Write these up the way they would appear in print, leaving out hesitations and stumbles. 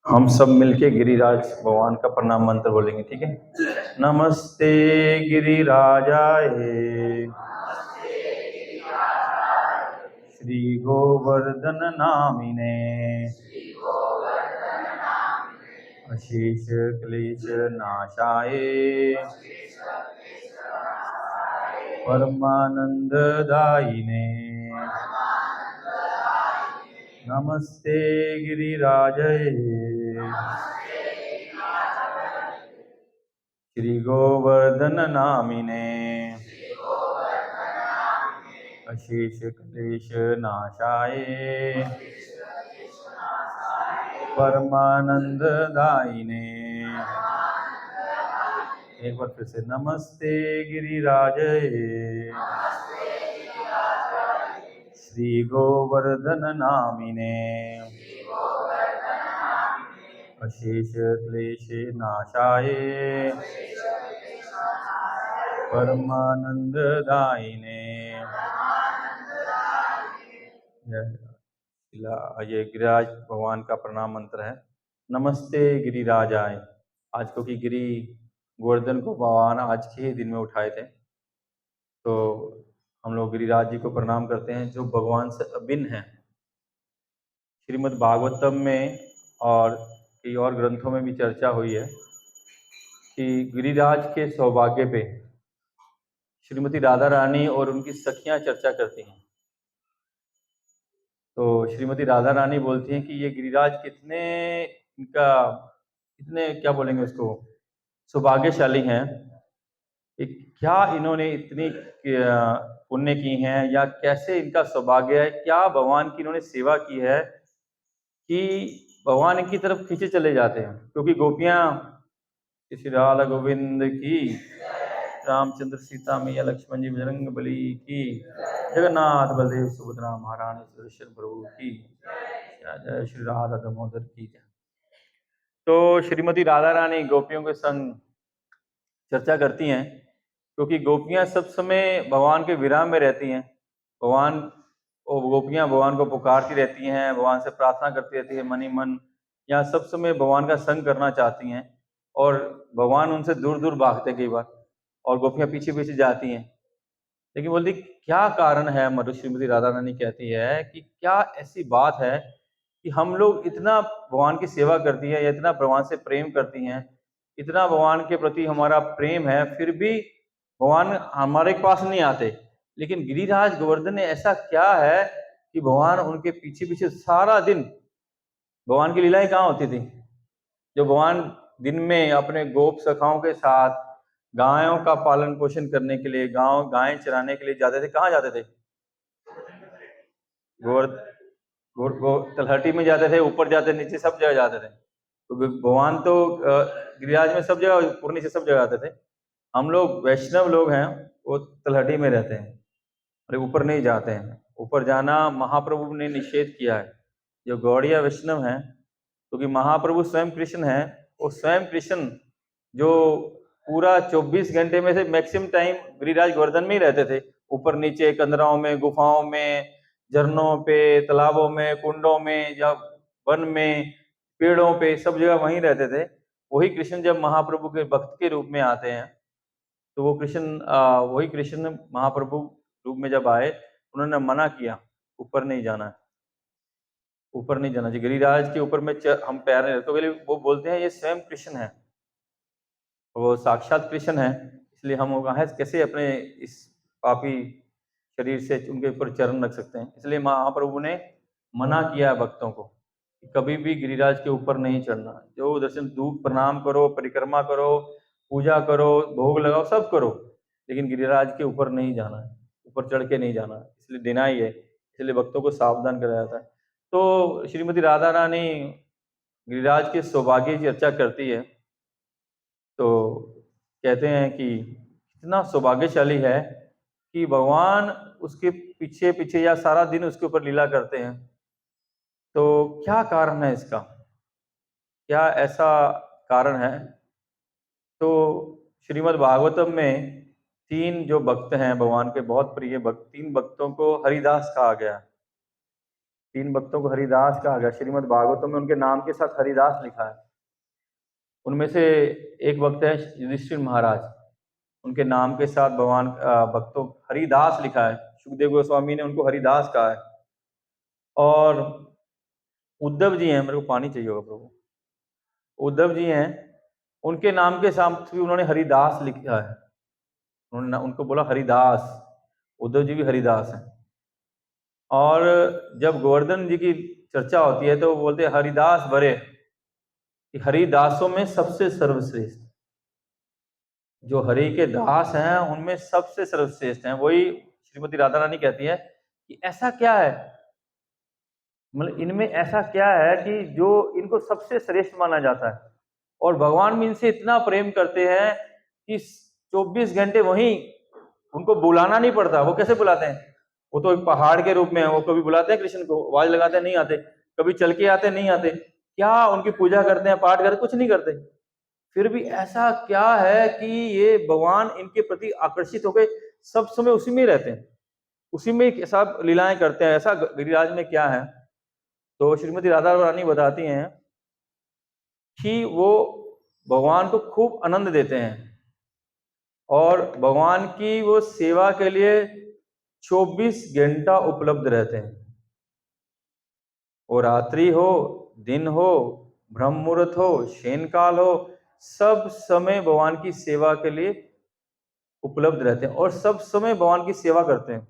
हम सब मिलके गिरिराज भगवान का प्रणाम मंत्र बोलेंगे, ठीक है। नमस्ते गिरिराजाय श्री गोवर्धन नामिने अशेष क्लेश नाशाय परमानंद दायिने नमस्ते गिरिराजय श्री गोवर्धन नामिने अशेष क्लेश नाशाय परमानंद दायिने। एक बार फिर से, नमस्ते गिरिराजय श्री गोवर्धन नामिने अशेष क्लेश नाशाय परमानंद दायिने। ये गिरिराज भगवान का प्रणाम मंत्र है। नमस्ते गिरिराजाय। आज क्योंकि गिरि गोवर्धन को भगवान आज के ही दिन में उठाए थे, तो हम लोग गिरिराज जी को प्रणाम करते हैं जो भगवान से अभिन्न है। श्रीमद् भागवतम में और कई और ग्रंथों में भी चर्चा हुई है कि गिरिराज के सौभाग्य पे श्रीमती राधा रानी और उनकी सखियां चर्चा करती हैं। तो श्रीमती राधा रानी बोलती हैं कि ये गिरिराज कितने क्या बोलेंगे उसको, सौभाग्यशाली हैं कि क्या इन्होंने इतनी पुण्य की हैं, या कैसे इनका सौभाग्य है, क्या भगवान की इन्होंने सेवा की है कि भगवान इनकी तरफ खींचे चले जाते हैं। क्योंकि गोपियां, श्री राधा गोविंद की, रामचंद्र सीता मैया लक्ष्मण जी बजरंग बली की, जगन्नाथ बलदेव सुभद्रा महारानी सुदर्शन प्रभु की, जय श्री राधा दामोदर की जय। तो श्रीमती राधा रानी गोपियों के संग चर्चा करती हैं, क्योंकि गोपियां सब समय भगवान के विराम में रहती हैं। गोपियां भगवान को पुकारती रहती हैं, भगवान से प्रार्थना करती रहती है मन ही मन, या सब समय भगवान का संग करना चाहती हैं, और भगवान उनसे दूर दूर भागते कई बार, और गोपियां पीछे पीछे जाती हैं। लेकिन बोलती क्या कारण है, मधु श्रीमती राधा रानी कहती है कि क्या ऐसी बात है कि हम लोग इतना भगवान की सेवा करती है, या इतना भगवान से प्रेम करती हैं, इतना भगवान के प्रति हमारा प्रेम है, फिर भी भगवान हमारे पास नहीं आते। लेकिन गिरिराज गोवर्धन ने ऐसा क्या है कि भगवान उनके पीछे पीछे सारा दिन, भगवान की लीलाएं कहाँ होती थी, जो भगवान दिन में अपने गोप सखाओं के साथ गायों का पालन पोषण करने के लिए, गायें चराने के लिए जाते थे। कहाँ जाते थे? तलहटी में जाते थे, ऊपर जाते, नीचे, सब जगह जाते थे। तो भगवान तो गिरिराज में सब जगह, ऊपर नीचे सब जगह आते थे। हम लोग वैष्णव लोग हैं, वो तलहटी में रहते हैं और ऊपर नहीं जाते हैं। ऊपर जाना महाप्रभु ने निषेध किया है। जो गौड़िया वैष्णव हैं, क्योंकि महाप्रभु स्वयं कृष्ण हैं, वो स्वयं कृष्ण जो पूरा 24 घंटे में से मैक्सिमम टाइम गिरिराज गोवर्धन में ही रहते थे। ऊपर नीचे कंदराओं में, गुफाओं में, झरनों पे, तालाबों में, कुंडों में, या वन में, पेड़ों पे, सब जगह वहीं रहते थे। वही कृष्ण जब महाप्रभु के भक्त के रूप में आते हैं, तो वही कृष्ण महाप्रभु रूप में जब आए, उन्होंने मना किया ऊपर नहीं जाना है, ऊपर नहीं जाना चाहिए, गिरिराज के ऊपर में हम पैर नहीं रखते। तो वो बोलते हैं ये स्वयं कृष्ण है, वो साक्षात कृष्ण है, इसलिए हम वहाँ कैसे अपने इस पापी शरीर से उनके ऊपर चरण रख सकते हैं। इसलिए महाप्रभु ने मना किया है भक्तों को कि कभी भी गिरिराज के ऊपर नहीं चढ़ना। जो दर्शन, धूप प्रणाम करो, परिक्रमा करो, पूजा करो, भोग लगाओ, सब करो, लेकिन गिरिराज के ऊपर नहीं जाना है, ऊपर चढ़ के नहीं जाना है, इसलिए देना ही है। इसलिए भक्तों को सावधान कराया जाता है। तो श्रीमती राधा रानी गिरिराज के सौभाग्य की चर्चा करती है, तो कहते हैं कि कितना सौभाग्यशाली है कि भगवान उसके पीछे पीछे या सारा दिन उसके ऊपर लीला करते हैं। तो क्या कारण है इसका, क्या ऐसा कारण है? तो श्रीमद् भागवतम में 3 जो भक्त हैं भगवान के बहुत प्रिय भक्त, 3 भक्तों को हरिदास कहा गया। 3 भक्तों को हरिदास कहा गया। श्रीमद् भागवतम में उनके नाम के साथ हरिदास लिखा है। उनमें से एक भक्त है युधिष्ठिर महाराज, उनके नाम के साथ भगवान भक्तों हरिदास लिखा है। सुखदेव गोस्वामी ने उनको हरिदास कहा है। और उद्धव जी हैं, मेरे को पानी चाहिए होगा प्रभु, उद्धव जी हैं, उनके नाम के साथ भी उन्होंने हरिदास लिखा है। उन्होंने उनको बोला हरिदास, उद्धव जी भी हरिदास हैं। और जब गोवर्धन जी की चर्चा होती है तो वो बोलते हैं हरिदास बरे, कि हरिदासों में सबसे सर्वश्रेष्ठ, जो हरि के दास हैं उनमें सबसे सर्वश्रेष्ठ हैं। वही श्रीमती राधा रानी कहती है कि ऐसा क्या है, मतलब इनमें ऐसा क्या है कि जो इनको सबसे श्रेष्ठ माना जाता है। और भगवान भी इनसे इतना प्रेम करते हैं कि 24 घंटे वहीं उनको बुलाना नहीं पड़ता। वो कैसे बुलाते हैं, वो तो एक पहाड़ के रूप में है। वो कभी बुलाते हैं कृष्ण को, आवाज लगाते नहीं आते, कभी चल के आते नहीं आते, क्या उनकी पूजा करते हैं, पाठ करते, कुछ नहीं करते। फिर भी ऐसा क्या है कि ये भगवान इनके प्रति आकर्षित होकर सब समय उसी में रहते हैं, उसी में सब लीलाएं करते हैं। ऐसा गिरिराज में क्या है? तो श्रीमती राधा रानी बताती हैं कि वो भगवान को खूब आनंद देते हैं और भगवान की वो सेवा के लिए 24 घंटा उपलब्ध रहते हैं। वो रात्रि हो, दिन हो, ब्रह्म मुहूर्त हो, शयन काल हो, सब समय भगवान की सेवा के लिए उपलब्ध रहते हैं और सब समय भगवान की सेवा करते हैं।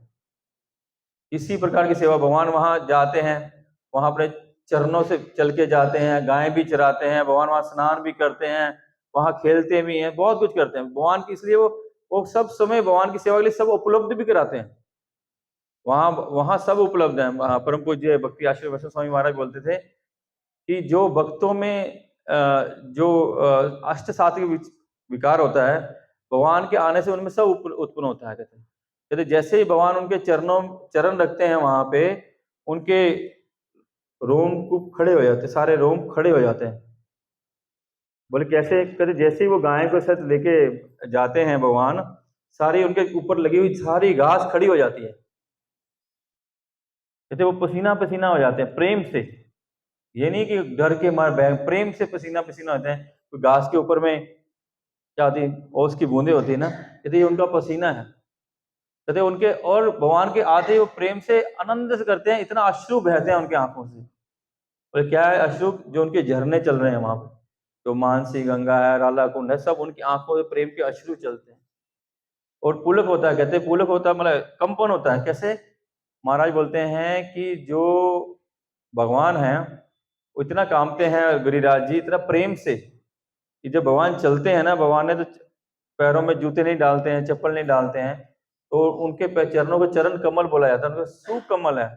इसी प्रकार की सेवा भगवान वहां जाते हैं, वहां अपने चरणों से चल के जाते हैं, गाय भी चराते हैं, भगवान वहां स्नान भी करते हैं, वहां खेलते भी हैं, बहुत कुछ करते हैं भगवान की। इसलिए वो सब समय भगवान की सेवा के लिए सब उपलब्ध भी कराते हैं। वहां वहां सब उपलब्ध है। परम पूज्य भक्ति आश्रम वैष्णव स्वामी महाराज बोलते थे कि जो भक्तों में जो अष्ट सात्विक विकार होता है, भगवान के आने से उनमें सब उत्पन्न होता है। कहते जैसे ही भगवान उनके चरण रखते हैं वहां पे, उनके रोम खूब खड़े हो जाते हैं, सारे रोम खड़े हो जाते हैं। बोले कैसे? कहते जैसे ही वो गाय को साथ लेके जाते हैं भगवान, सारी उनके ऊपर लगी हुई सारी घास खड़ी हो जाती है। कहते वो पसीना पसीना हो जाते हैं प्रेम से। ये नहीं कि डर के मारे, प्रेम से पसीना पसीना होते हैं। तो घास के ऊपर में क्या होती है, ओस की बूंदे होती है ना, कहते ये उनका पसीना है। कहते उनके और भगवान के आते ही वो प्रेम से आनंद से करते हैं, इतना अश्रु बहते हैं उनके आंखों से। और क्या है अश्रु? जो उनके झरने चल रहे हैं वहां पर, जो मानसी गंगा है, राला कुंड है, सब उनकी आंखों से प्रेम के अश्रु चलते हैं। और पुलक होता है, कहते हैं पुलक होता है मतलब कंपन होता है। कैसे? महाराज बोलते हैं कि जो भगवान है वो इतना कामते हैं गिरिराज जी इतना प्रेम से कि जब भगवान चलते हैं ना, भगवान ने तो पैरों में जूते नहीं डालते हैं, चप्पल नहीं डालते हैं, तो उनके चरणों को चरण कमल बोला जाता है। उनका सुकमल है,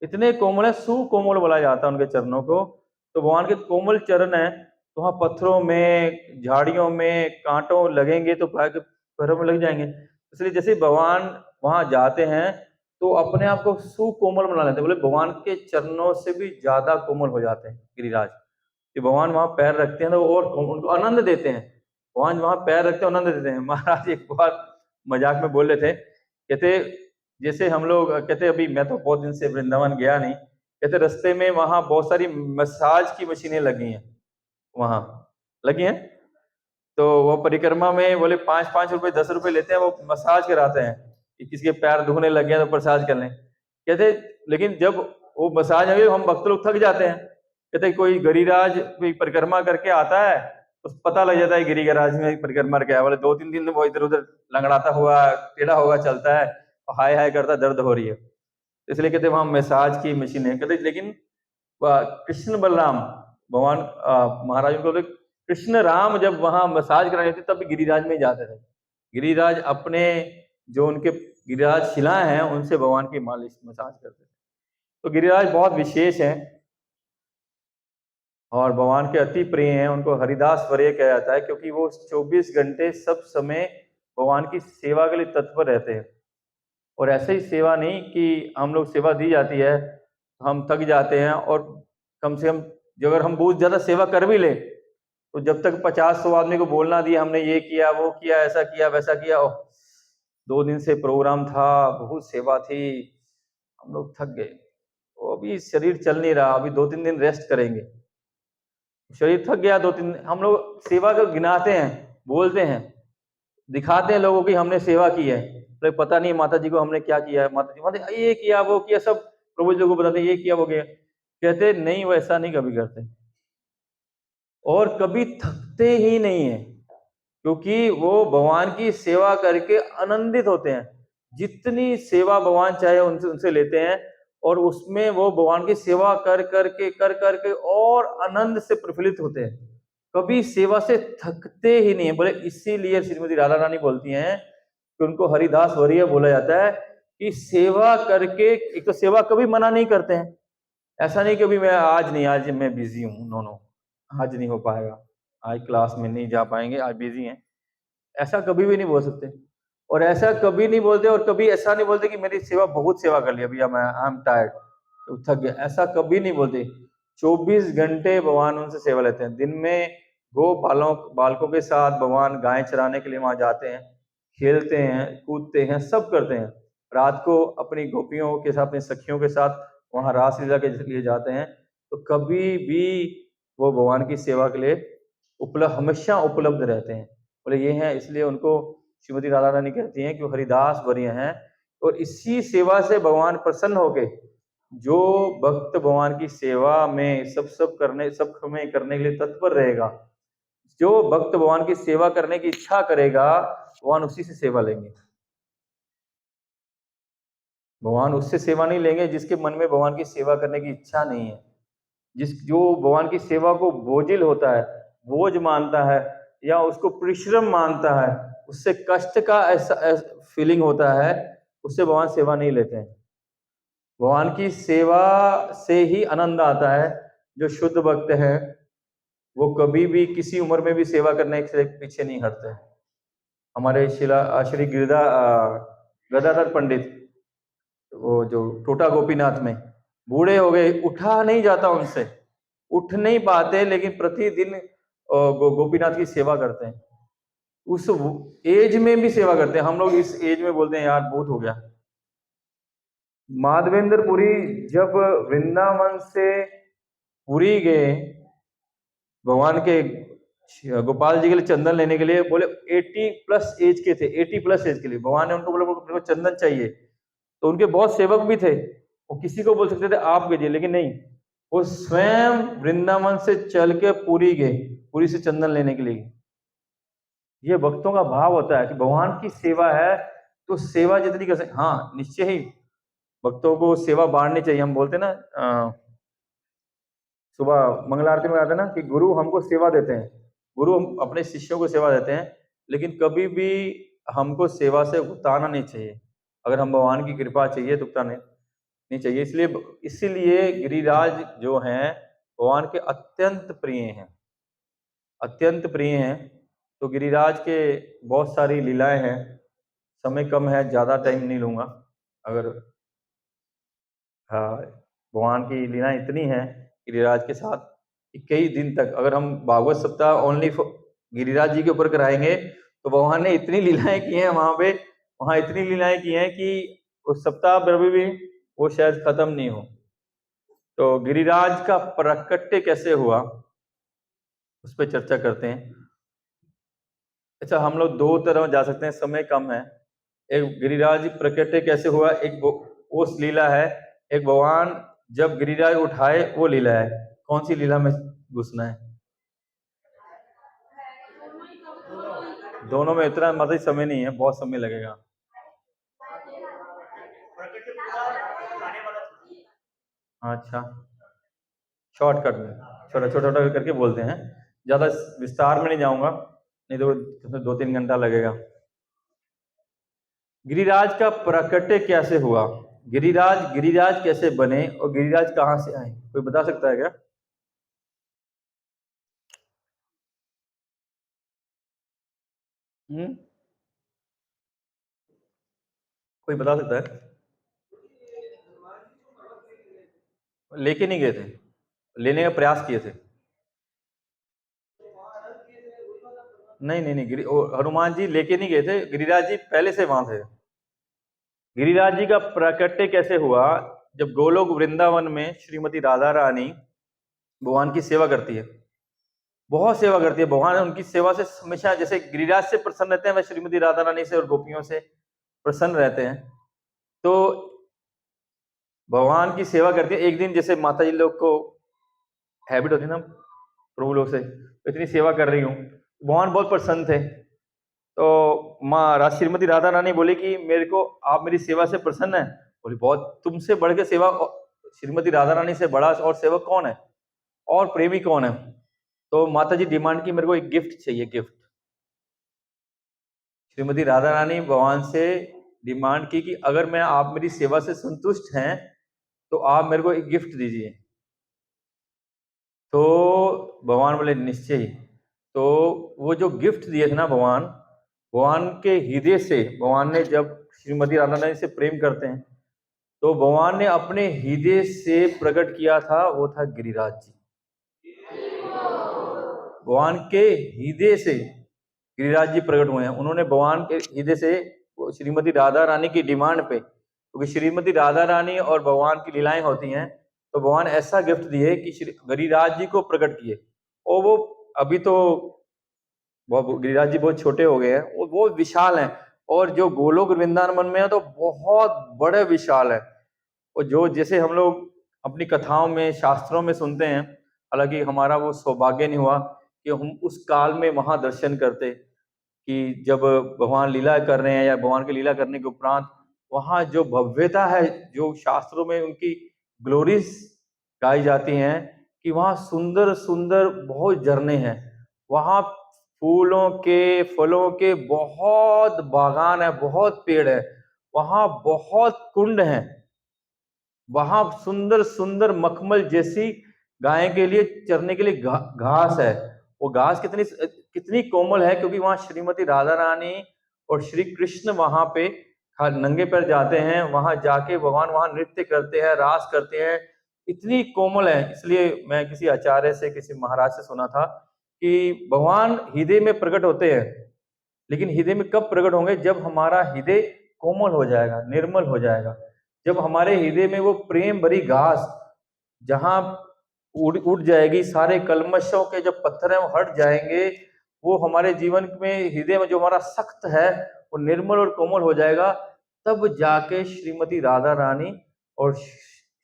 इतने कोमल है, सुकोमल बोला जाता है उनके चरणों को। तो भगवान के कोमल चरण है, तो वहां पत्थरों में, झाड़ियों में कांटों लगेंगे तो पैरों में लग जाएंगे। इसलिए जैसे भगवान वहां जाते हैं तो अपने आप को सुकोमल बना लेते हैं। बोले भगवान के चरणों से भी ज्यादा कोमल हो जाते हैं गिरिराज। कि भगवान वहां पैर रखते हैं तो और उनको आनंद देते हैं। भगवान वहां पैर रखते हैं, आनंद देते हैं। महाराज एक बार मजाक में बोल रहे थे, कहते जैसे हम लोग, कहते अभी मैं तो बहुत दिन से वृंदावन गया नहीं, कहते रास्ते में वहां बहुत सारी मसाज की मशीनें लगी हैं, वहां लगी हैं। तो वो परिक्रमा में बोले 5-5 रुपए 10 रुपए लेते हैं, वो मसाज कराते हैं कि किसी के पैर दुखने लगे हैं तो मसाज कर लें। कहते लेकिन जब वो मसाज है हम भक्त लोग थक जाते हैं। कहते कोई गिरिराज परिक्रमा करके आता है तो पता लग जाता है गिरिराज में परिक्रमा क्या है। बोले 2-3 दिन वो इधर उधर लंगड़ाता हुआ टेढ़ा होगा चलता है, हाय हाय करता, दर्द हो रही है। इसलिए कहते वहां मसाज की मशीन है। कहते लेकिन कृष्ण बलराम भगवान महाराज को बोले कृष्ण राम जब वहां मसाज करानी होती तब गिरिराज में जाते थे। गिरिराज अपने जो उनके गिरिराज शिलाएं हैं उनसे भगवान की मालिश मसाज करते थे। तो गिरिराज बहुत विशेष है और भगवान के अति प्रिय हैं। उनको हरिदास वरीय कहा जाता है क्योंकि वो 24 घंटे सब समय भगवान की सेवा के लिए तत्पर रहते हैं। और ऐसे ही सेवा नहीं कि हम लोग सेवा दी जाती है हम थक जाते हैं और कम से कम जो अगर हम बहुत ज्यादा सेवा कर भी ले तो जब तक 50-100 आदमी को बोलना दिया हमने ये किया वो किया ऐसा किया वैसा किया, 2 दिन से प्रोग्राम था, बहुत सेवा थी, हम लोग थक गए, वो अभी शरीर चल नहीं रहा, अभी 2-3 दिन रेस्ट करेंगे। शरीर थक गया 2-3 दिन, हम लोग सेवा को गिनाते हैं, बोलते हैं, दिखाते हैं लोगों की हमने सेवा की है, तो पता नहीं माता जी को हमने क्या किया है, माता जी ये किया वो किया, सब प्रभु जी को बताते ये किया वो किया। कहते नहीं, वैसा नहीं कभी करते और कभी थकते ही नहीं है, क्योंकि वो भगवान की सेवा करके आनंदित होते हैं। जितनी सेवा भगवान चाहे उनसे उनसे लेते हैं और उसमें वो भगवान की सेवा कर करके और आनंद से प्रफुल्लित होते हैं, कभी सेवा से थकते ही नहीं है। बोले इसीलिए श्रीमती राधा रानी बोलती हैं कि उनको हरिदास वरीय बोला जाता है कि सेवा करके, एक तो सेवा कभी मना नहीं करते हैं, ऐसा नहीं कि अभी मैं आज नहीं, आज मैं बिजी हूँ, नो, आज नहीं हो पाएगा, आज क्लास में नहीं जा पाएंगे, आज बिजी हैं, ऐसा कभी भी नहीं बोल सकते। और ऐसा कभी नहीं बोलते, और कभी ऐसा नहीं बोलते कि मेरी सेवा बहुत सेवा कर लिया भैया, मैं आई एम टायर्ड, तो थक गया, ऐसा कभी नहीं बोलते। 24 घंटे भगवान उनसे सेवा लेते हैं। दिन में गो बालकों के साथ भगवान गाय चराने के लिए वहां जाते हैं, खेलते हैं, कूदते हैं, सब करते हैं। रात को अपनी गोपियों के साथ, अपनी सखियों के साथ वहां रासलीला के लिए जाते हैं। तो कभी भी वो भगवान की सेवा के लिए हमेशा उपलब्ध रहते हैं। बोले ये है, इसलिए उनको श्रीमती राधा रानी कहती हैं कि वो हरिदास वरीय हैं। और इसी सेवा से भगवान प्रसन्न होके, जो भक्त भगवान की सेवा में सब करने के लिए तत्पर रहेगा, जो भक्त भगवान की सेवा करने की इच्छा करेगा, भगवान उसी से सेवा लेंगे। भगवान उससे सेवा नहीं लेंगे जिसके मन में भगवान की सेवा करने की इच्छा नहीं है, जो भगवान की सेवा को बोझिल होता है, बोझ मानता है, या उसको परिश्रम मानता है, उससे कष्ट का ऐसा फीलिंग होता है, उससे भगवान सेवा नहीं लेते हैं। भगवान की सेवा से ही आनंद आता है। जो शुद्ध भक्त हैं वो कभी भी किसी उम्र में भी सेवा करने से पीछे नहीं हटते। हमारे श्री गदाधर पंडित, वो जो टोटा गोपीनाथ में बूढ़े हो गए, उठा नहीं जाता उनसे, उठ नहीं पाते, लेकिन प्रतिदिन गोपीनाथ की सेवा करते हैं। उस एज में भी सेवा करते हैं। हम लोग इस एज में बोलते हैं यार बहुत हो गया। माधवेंद्र पुरी जब वृंदावन से पुरी गए भगवान के गोपाल जी के लिए चंदन लेने के लिए, बोले 80 प्लस एज के थे, 80 प्लस एज के लिए भगवान ने उनको बोला मेरे को चंदन चाहिए। तो उनके बहुत सेवक भी थे, वो किसी को बोल सकते थे आप भेजिए, लेकिन नहीं, वो स्वयं वृंदावन से चल के पुरी गए, पुरी से चंदन लेने के लिए। ये भक्तों का भाव होता है कि भगवान की सेवा है तो सेवा जितनी कर सकते, हाँ निश्चय ही भक्तों को सेवा बांटनी चाहिए। हम बोलते ना सुबह मंगल आरती में आता है ना कि गुरु हमको सेवा देते हैं, गुरु अपने शिष्यों को सेवा देते हैं, लेकिन कभी भी हमको सेवा से उतारना नहीं चाहिए। अगर हम भगवान की कृपा चाहिए तो उतारना नहीं चाहिए। इसीलिए गिरिराज जो हैं भगवान के अत्यंत प्रिय हैं, अत्यंत प्रिय हैं। तो गिरिराज के बहुत सारी लीलाएं हैं, समय कम है, ज्यादा टाइम नहीं लूंगा। अगर हाँ, भगवान की लीला इतनी है गिरिराज के साथ कि कई दिन तक, अगर हम भागवत सप्ताह ओनली गिरिराज जी के ऊपर कराएंगे तो भगवान ने इतनी लीलाएं की हैं वहां पे, वहां इतनी लीलाएं की हैं कि उस सप्ताह भर भी वो शायद खत्म नहीं हो। तो गिरिराज का प्राकट्य कैसे हुआ उस पर चर्चा करते हैं। अच्छा, हम लोग दो तरफ जा सकते हैं, समय कम है। एक गिरिराज प्राकट्य कैसे हुआ, एक वो लीला है, एक भगवान जब गिरिराज उठाए वो लीला है। कौन सी लीला में घुसना है? दोनों में इतना मतलब समय नहीं है, बहुत समय लगेगा। अच्छा, शॉर्टकट में छोटा छोटा छोटा करके बोलते हैं, ज्यादा विस्तार में नहीं जाऊंगा, नहीं तो 2-3 घंटा लगेगा। गिरिराज का प्राकट्य कैसे हुआ, गिरिराज कैसे बने और गिरिराज कहाँ से आए, कोई बता सकता है क्या? कोई बता सकता है? लेके नहीं गए थे, लेने का प्रयास किए थे। नहीं नहीं नहीं, हनुमान जी लेके नहीं गए थे, गिरिराज जी पहले से वहां थे। गिरिराज जी का प्राकट्य कैसे हुआ, जब गोलोक वृंदावन में श्रीमती राधा रानी भगवान की सेवा करती है, बहुत सेवा करती है, भगवान उनकी सेवा से हमेशा जैसे गिरिराज से प्रसन्न रहते हैं, वह श्रीमती राधा रानी से और गोपियों से प्रसन्न रहते हैं। तो भगवान की सेवा करती है। एक दिन जैसे माता जी लोग को हैबिट होती है ना प्रभु लोग से, इतनी सेवा कर रही हूँ, भगवान बहुत प्रसन्न थे। तो माँ श्रीमती राधा रानी बोली कि मेरे को आप मेरी सेवा से प्रसन्न है? बोली बहुत, तुमसे बढ़ के सेवा, श्रीमती राधा रानी से बड़ा और सेवक कौन है और प्रेमी कौन है? तो माता जी डिमांड की, मेरे को एक गिफ्ट चाहिए, गिफ्ट। श्रीमती राधा रानी भगवान से डिमांड की कि अगर मैं आप मेरी सेवा से संतुष्ट हैं तो आप मेरे को एक गिफ्ट दीजिए। तो भगवान बोले निश्चय ही। तो वो जो गिफ्ट दिए थे ना भगवान के हृदय से, भगवान ने जब श्रीमती राधा रानी से प्रेम करते हैं तो भगवान ने अपने हृदय से प्रकट किया था, वो था गिरिराज जी। भगवान के हृदय से गिरिराज जी प्रकट हुए हैं। उन्होंने भगवान के हृदय से श्रीमती राधा रानी की डिमांड पे, क्योंकि श्रीमती राधा रानी और भगवान की लीलाएं होती हैं, तो भगवान ऐसा गिफ्ट दिए कि गिरिराज जी को प्रकट किए। और वो अभी तो गिरिराज जी बहुत छोटे हो गए हैं, वो विशाल हैं, और जो गोलोक वृंदावन में है तो बहुत बड़े विशाल है। और जो जैसे हम लोग अपनी कथाओं में शास्त्रों में सुनते हैं, हालांकि हमारा वो सौभाग्य नहीं हुआ कि हम उस काल में वहां दर्शन करते, कि जब भगवान लीला कर रहे हैं या भगवान की लीला करने के उपरांत वहां जो भव्यता है, जो शास्त्रों में उनकी ग्लोरीज गाई जाती हैं, कि वहां सुंदर सुंदर बहुत झरने हैं, वहां फूलों के फलों के बहुत बागान है, बहुत पेड़ है, वहां बहुत कुंड हैं, वहां सुंदर सुंदर मखमल जैसी गाय के लिए चरने के लिए घास है। वो घास कितनी कितनी कोमल है, क्योंकि वहां श्रीमती राधा रानी और श्री कृष्ण वहां पे नंगे पैर जाते हैं, वहां जाके भगवान वहां नृत्य करते हैं, रास करते हैं, इतनी कोमल है। इसलिए मैं किसी आचार्य से, किसी महाराज से सुना था कि भगवान हृदय में प्रकट होते हैं, लेकिन हृदय में कब प्रकट होंगे? जब हमारा हृदय कोमल हो जाएगा, निर्मल हो जाएगा, जब हमारे हृदय में वो प्रेम भरी घास जहां उड़ जाएगी, सारे कलमशों के जो पत्थर हैं वो हट जाएंगे, वो हमारे जीवन में हृदय में जो हमारा सख्त है वो निर्मल और कोमल हो जाएगा, तब जाके श्रीमती राधा रानी और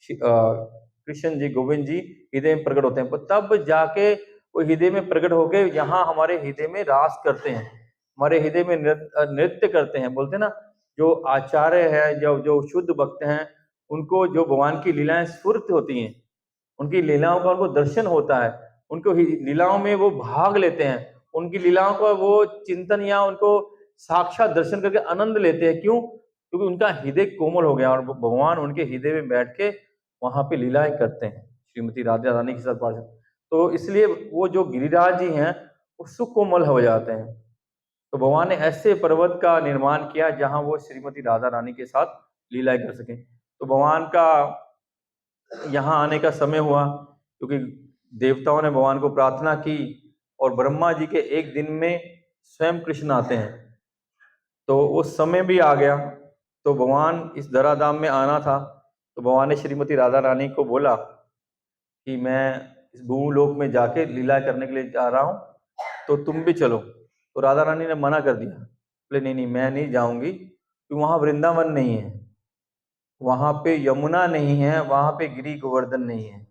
कृष्ण जी, गोविंद जी हृदय में प्रकट होते हैं। तब जाके वो हृदय में प्रकट होके यहाँ हमारे हृदय में रास करते हैं, हमारे हृदय में नृत्य करते हैं। बोलते हैं ना, जो आचार्य है, जो शुद्ध भक्त हैं, उनको जो भगवान की लीलाएं स्फुर्त होती हैं, उनकी लीलाओं का उनको दर्शन होता है, उनको लीलाओं में वो भाग लेते हैं, उनकी लीलाओं का वो चिंतन या उनको साक्षात दर्शन करके आनंद लेते हैं। क्यों? क्योंकि उनका हृदय कोमल हो गया और भगवान उनके हृदय में बैठ के वहां पे लीलाएं करते हैं श्रीमती राधा रानी के साथ पार्षद। तो इसलिए वो जो गिरिराज जी हैं वो सुकोमल हो जाते हैं। तो भगवान ने ऐसे पर्वत का निर्माण किया जहां वो श्रीमती राधा रानी के साथ लीलाएं कर सकें। तो भगवान का यहाँ आने का समय हुआ, क्योंकि देवताओं ने भगवान को प्रार्थना की और ब्रह्मा जी के एक दिन में स्वयं कृष्ण आते हैं, तो उस समय भी आ गया। तो भगवान इस धराधाम में आना था, तो भगवान ने श्रीमती राधा रानी को बोला कि मैं इस भूलोक में जाके लीला करने के लिए जा रहा हूँ, तो तुम भी चलो। तो राधा रानी ने मना कर दिया, बोले नहीं नहीं, मैं नहीं जाऊंगी, क्योंकि वहां वृंदावन नहीं है, वहां पे यमुना नहीं है, वहां पे गिरी गोवर्धन नहीं है।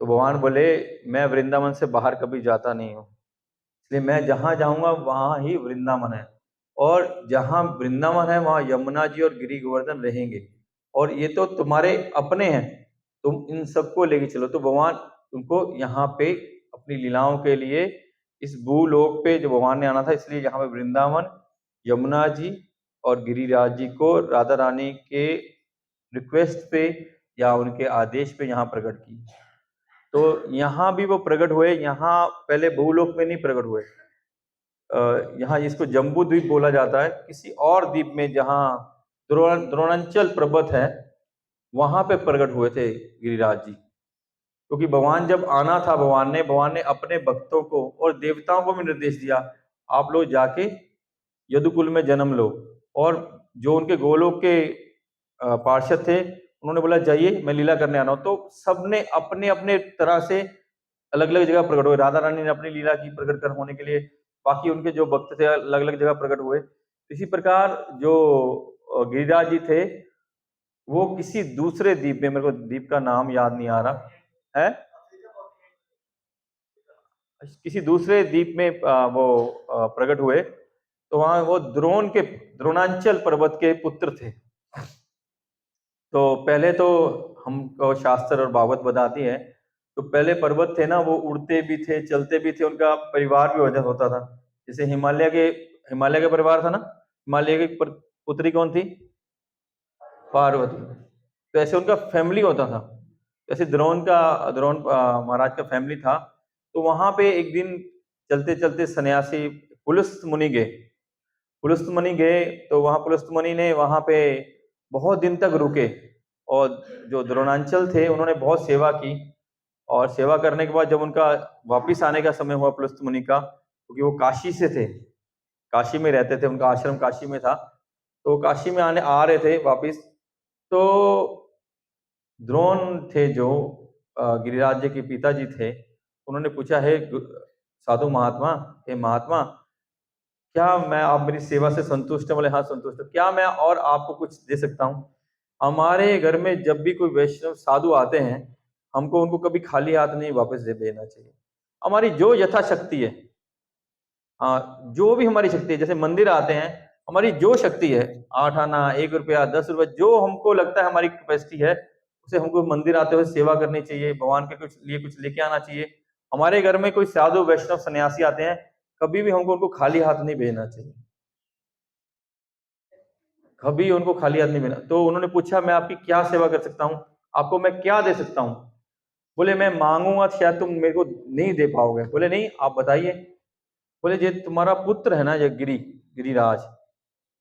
तो भगवान बोले मैं वृंदावन से बाहर कभी जाता नहीं हूँ, इसलिए मैं जहां जाऊंगा वहां ही वृंदावन है, और जहां वृंदावन है वहां यमुना जी और गिरी गोवर्धन रहेंगे, और ये तो तुम्हारे अपने हैं, तुम इन सबको लेके चलो। तो भगवान उनको यहाँ पे अपनी लीलाओं के लिए इस भूलोक पे जो भगवान ने आना था, इसलिए यहाँ पे वृंदावन, यमुना जी और गिरिराज जी को राधा रानी के रिक्वेस्ट पे या उनके आदेश पे यहाँ प्रकट की। तो यहाँ भी वो प्रकट हुए, यहाँ पहले भूलोक में नहीं प्रकट हुए, यहाँ इसको जम्बू द्वीप बोला जाता है, किसी और द्वीप में जहाँ द्रोणांचल पर्वत है वहां पे प्रकट हुए थे गिरिराज जी। क्योंकि भगवान जब आना था, भगवान ने अपने भक्तों को और देवताओं को भी निर्देश दिया, आप लोग जाके यदुकुल में जन्म लो, और जो उनके गोलोक के पार्षद थे उन्होंने बोला जाइए मैं लीला करने आ रहा हूँ। तो सबने अपने अपने तरह से अलग अलग जगह प्रकट हुए। राधा रानी ने अपनी लीला की प्रकट कर होने के लिए, बाकी उनके जो भक्त थे अलग अलग जगह प्रकट हुए। इसी प्रकार जो गिरिराज जी थे वो किसी दूसरे द्वीप में, मेरे को द्वीप का नाम याद नहीं आ रहा है, किसी दूसरे द्वीप में वो प्रकट हुए। तो वहां वो द्रोणांचल पर्वत के पुत्र थे। तो पहले तो हमको शास्त्र और भागवत बताती है, तो पहले पर्वत थे ना वो उड़ते भी थे, चलते भी थे, उनका परिवार भी वजन होता था। जैसे हिमालय का परिवार था ना, हिमालय की पुत्री कौन थी? पार्वती। तो ऐसे उनका फैमिली होता था। जैसे द्रोण महाराज का फैमिली था। तो वहां पे एक दिन चलते चलते सन्यासी पुलस्त मुनि गए। पुलस्त मुनि गए तो वहां पुलस्त मुनि ने वहां पे बहुत दिन तक रुके, और जो द्रोणांचल थे उन्होंने बहुत सेवा की। और सेवा करने के बाद जब उनका वापिस आने का समय हुआ पुलस्त मुनि का, क्योंकि वो काशी से थे, काशी में रहते थे, उनका आश्रम काशी में था, तो काशी में आ रहे थे वापिस। तो द्रोण थे जो गिरिराज जी के पिताजी थे, उन्होंने पूछा, है साधु महात्मा, हे महात्मा, क्या मैं, आप मेरी सेवा से संतुष्ट हैं? बोले हाँ संतुष्ट हूं। क्या मैं और आपको कुछ दे सकता हूँ? हमारे घर में जब भी कोई वैष्णव साधु आते हैं, हमको उनको कभी खाली हाथ नहीं वापस दे देना चाहिए। हमारी जो यथाशक्ति है, हाँ जो भी हमारी शक्ति है, जैसे मंदिर आते हैं, हमारी जो शक्ति है, 8 आना, 1 रुपया, 10 रुपया, जो हमको लगता है हमारी कैपेसिटी है, उसे हमको मंदिर आते हुए सेवा करनी चाहिए, भगवान के कुछ लिए कुछ लेके आना चाहिए। हमारे घर में कोई साधु वैष्णव सन्यासी आते हैं, कभी भी हमको उनको खाली हाथ नहीं भेजना चाहिए, कभी उनको खाली हाथ नहीं भेजना। तो उन्होंने पूछा, मैं आपकी क्या सेवा कर सकता हूँ, आपको मैं क्या दे सकता हूँ? बोले मैं मांगूंगा शायद तुम मेरे को नहीं दे पाओगे। बोले नहीं, आप बताइए। बोले ये तुम्हारा पुत्र है ना, ये गिरिराज,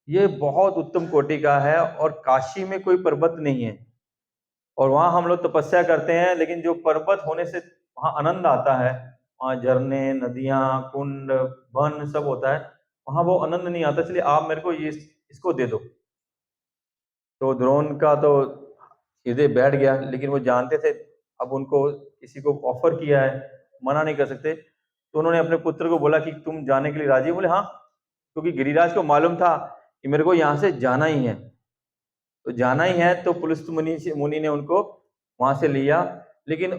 ये बहुत उत्तम कोटि का है, और काशी में कोई पर्वत नहीं है, और वहां हम लोग तपस्या करते हैं, लेकिन जो पर्वत होने से वहां आनंद आता है, वहां झरने, नदियां, कुंड, वन सब होता है, वहां वो आनंद नहीं आता, इसलिए आप मेरे को ये इसको दे दो। तो द्रोण का तो हृदय बैठ गया, लेकिन वो जानते थे अब उनको किसी को ऑफर किया है, मना नहीं कर सकते। तो उन्होंने अपने पुत्र को बोला कि तुम जाने के लिए राजी हो? बोले हाँ, क्योंकि गिरिराज को मालूम था कि मेरे को यहाँ से जाना ही है, तो जाना ही है। तो पुलिस मुनि ने उनको वहां से लिया, लेकिन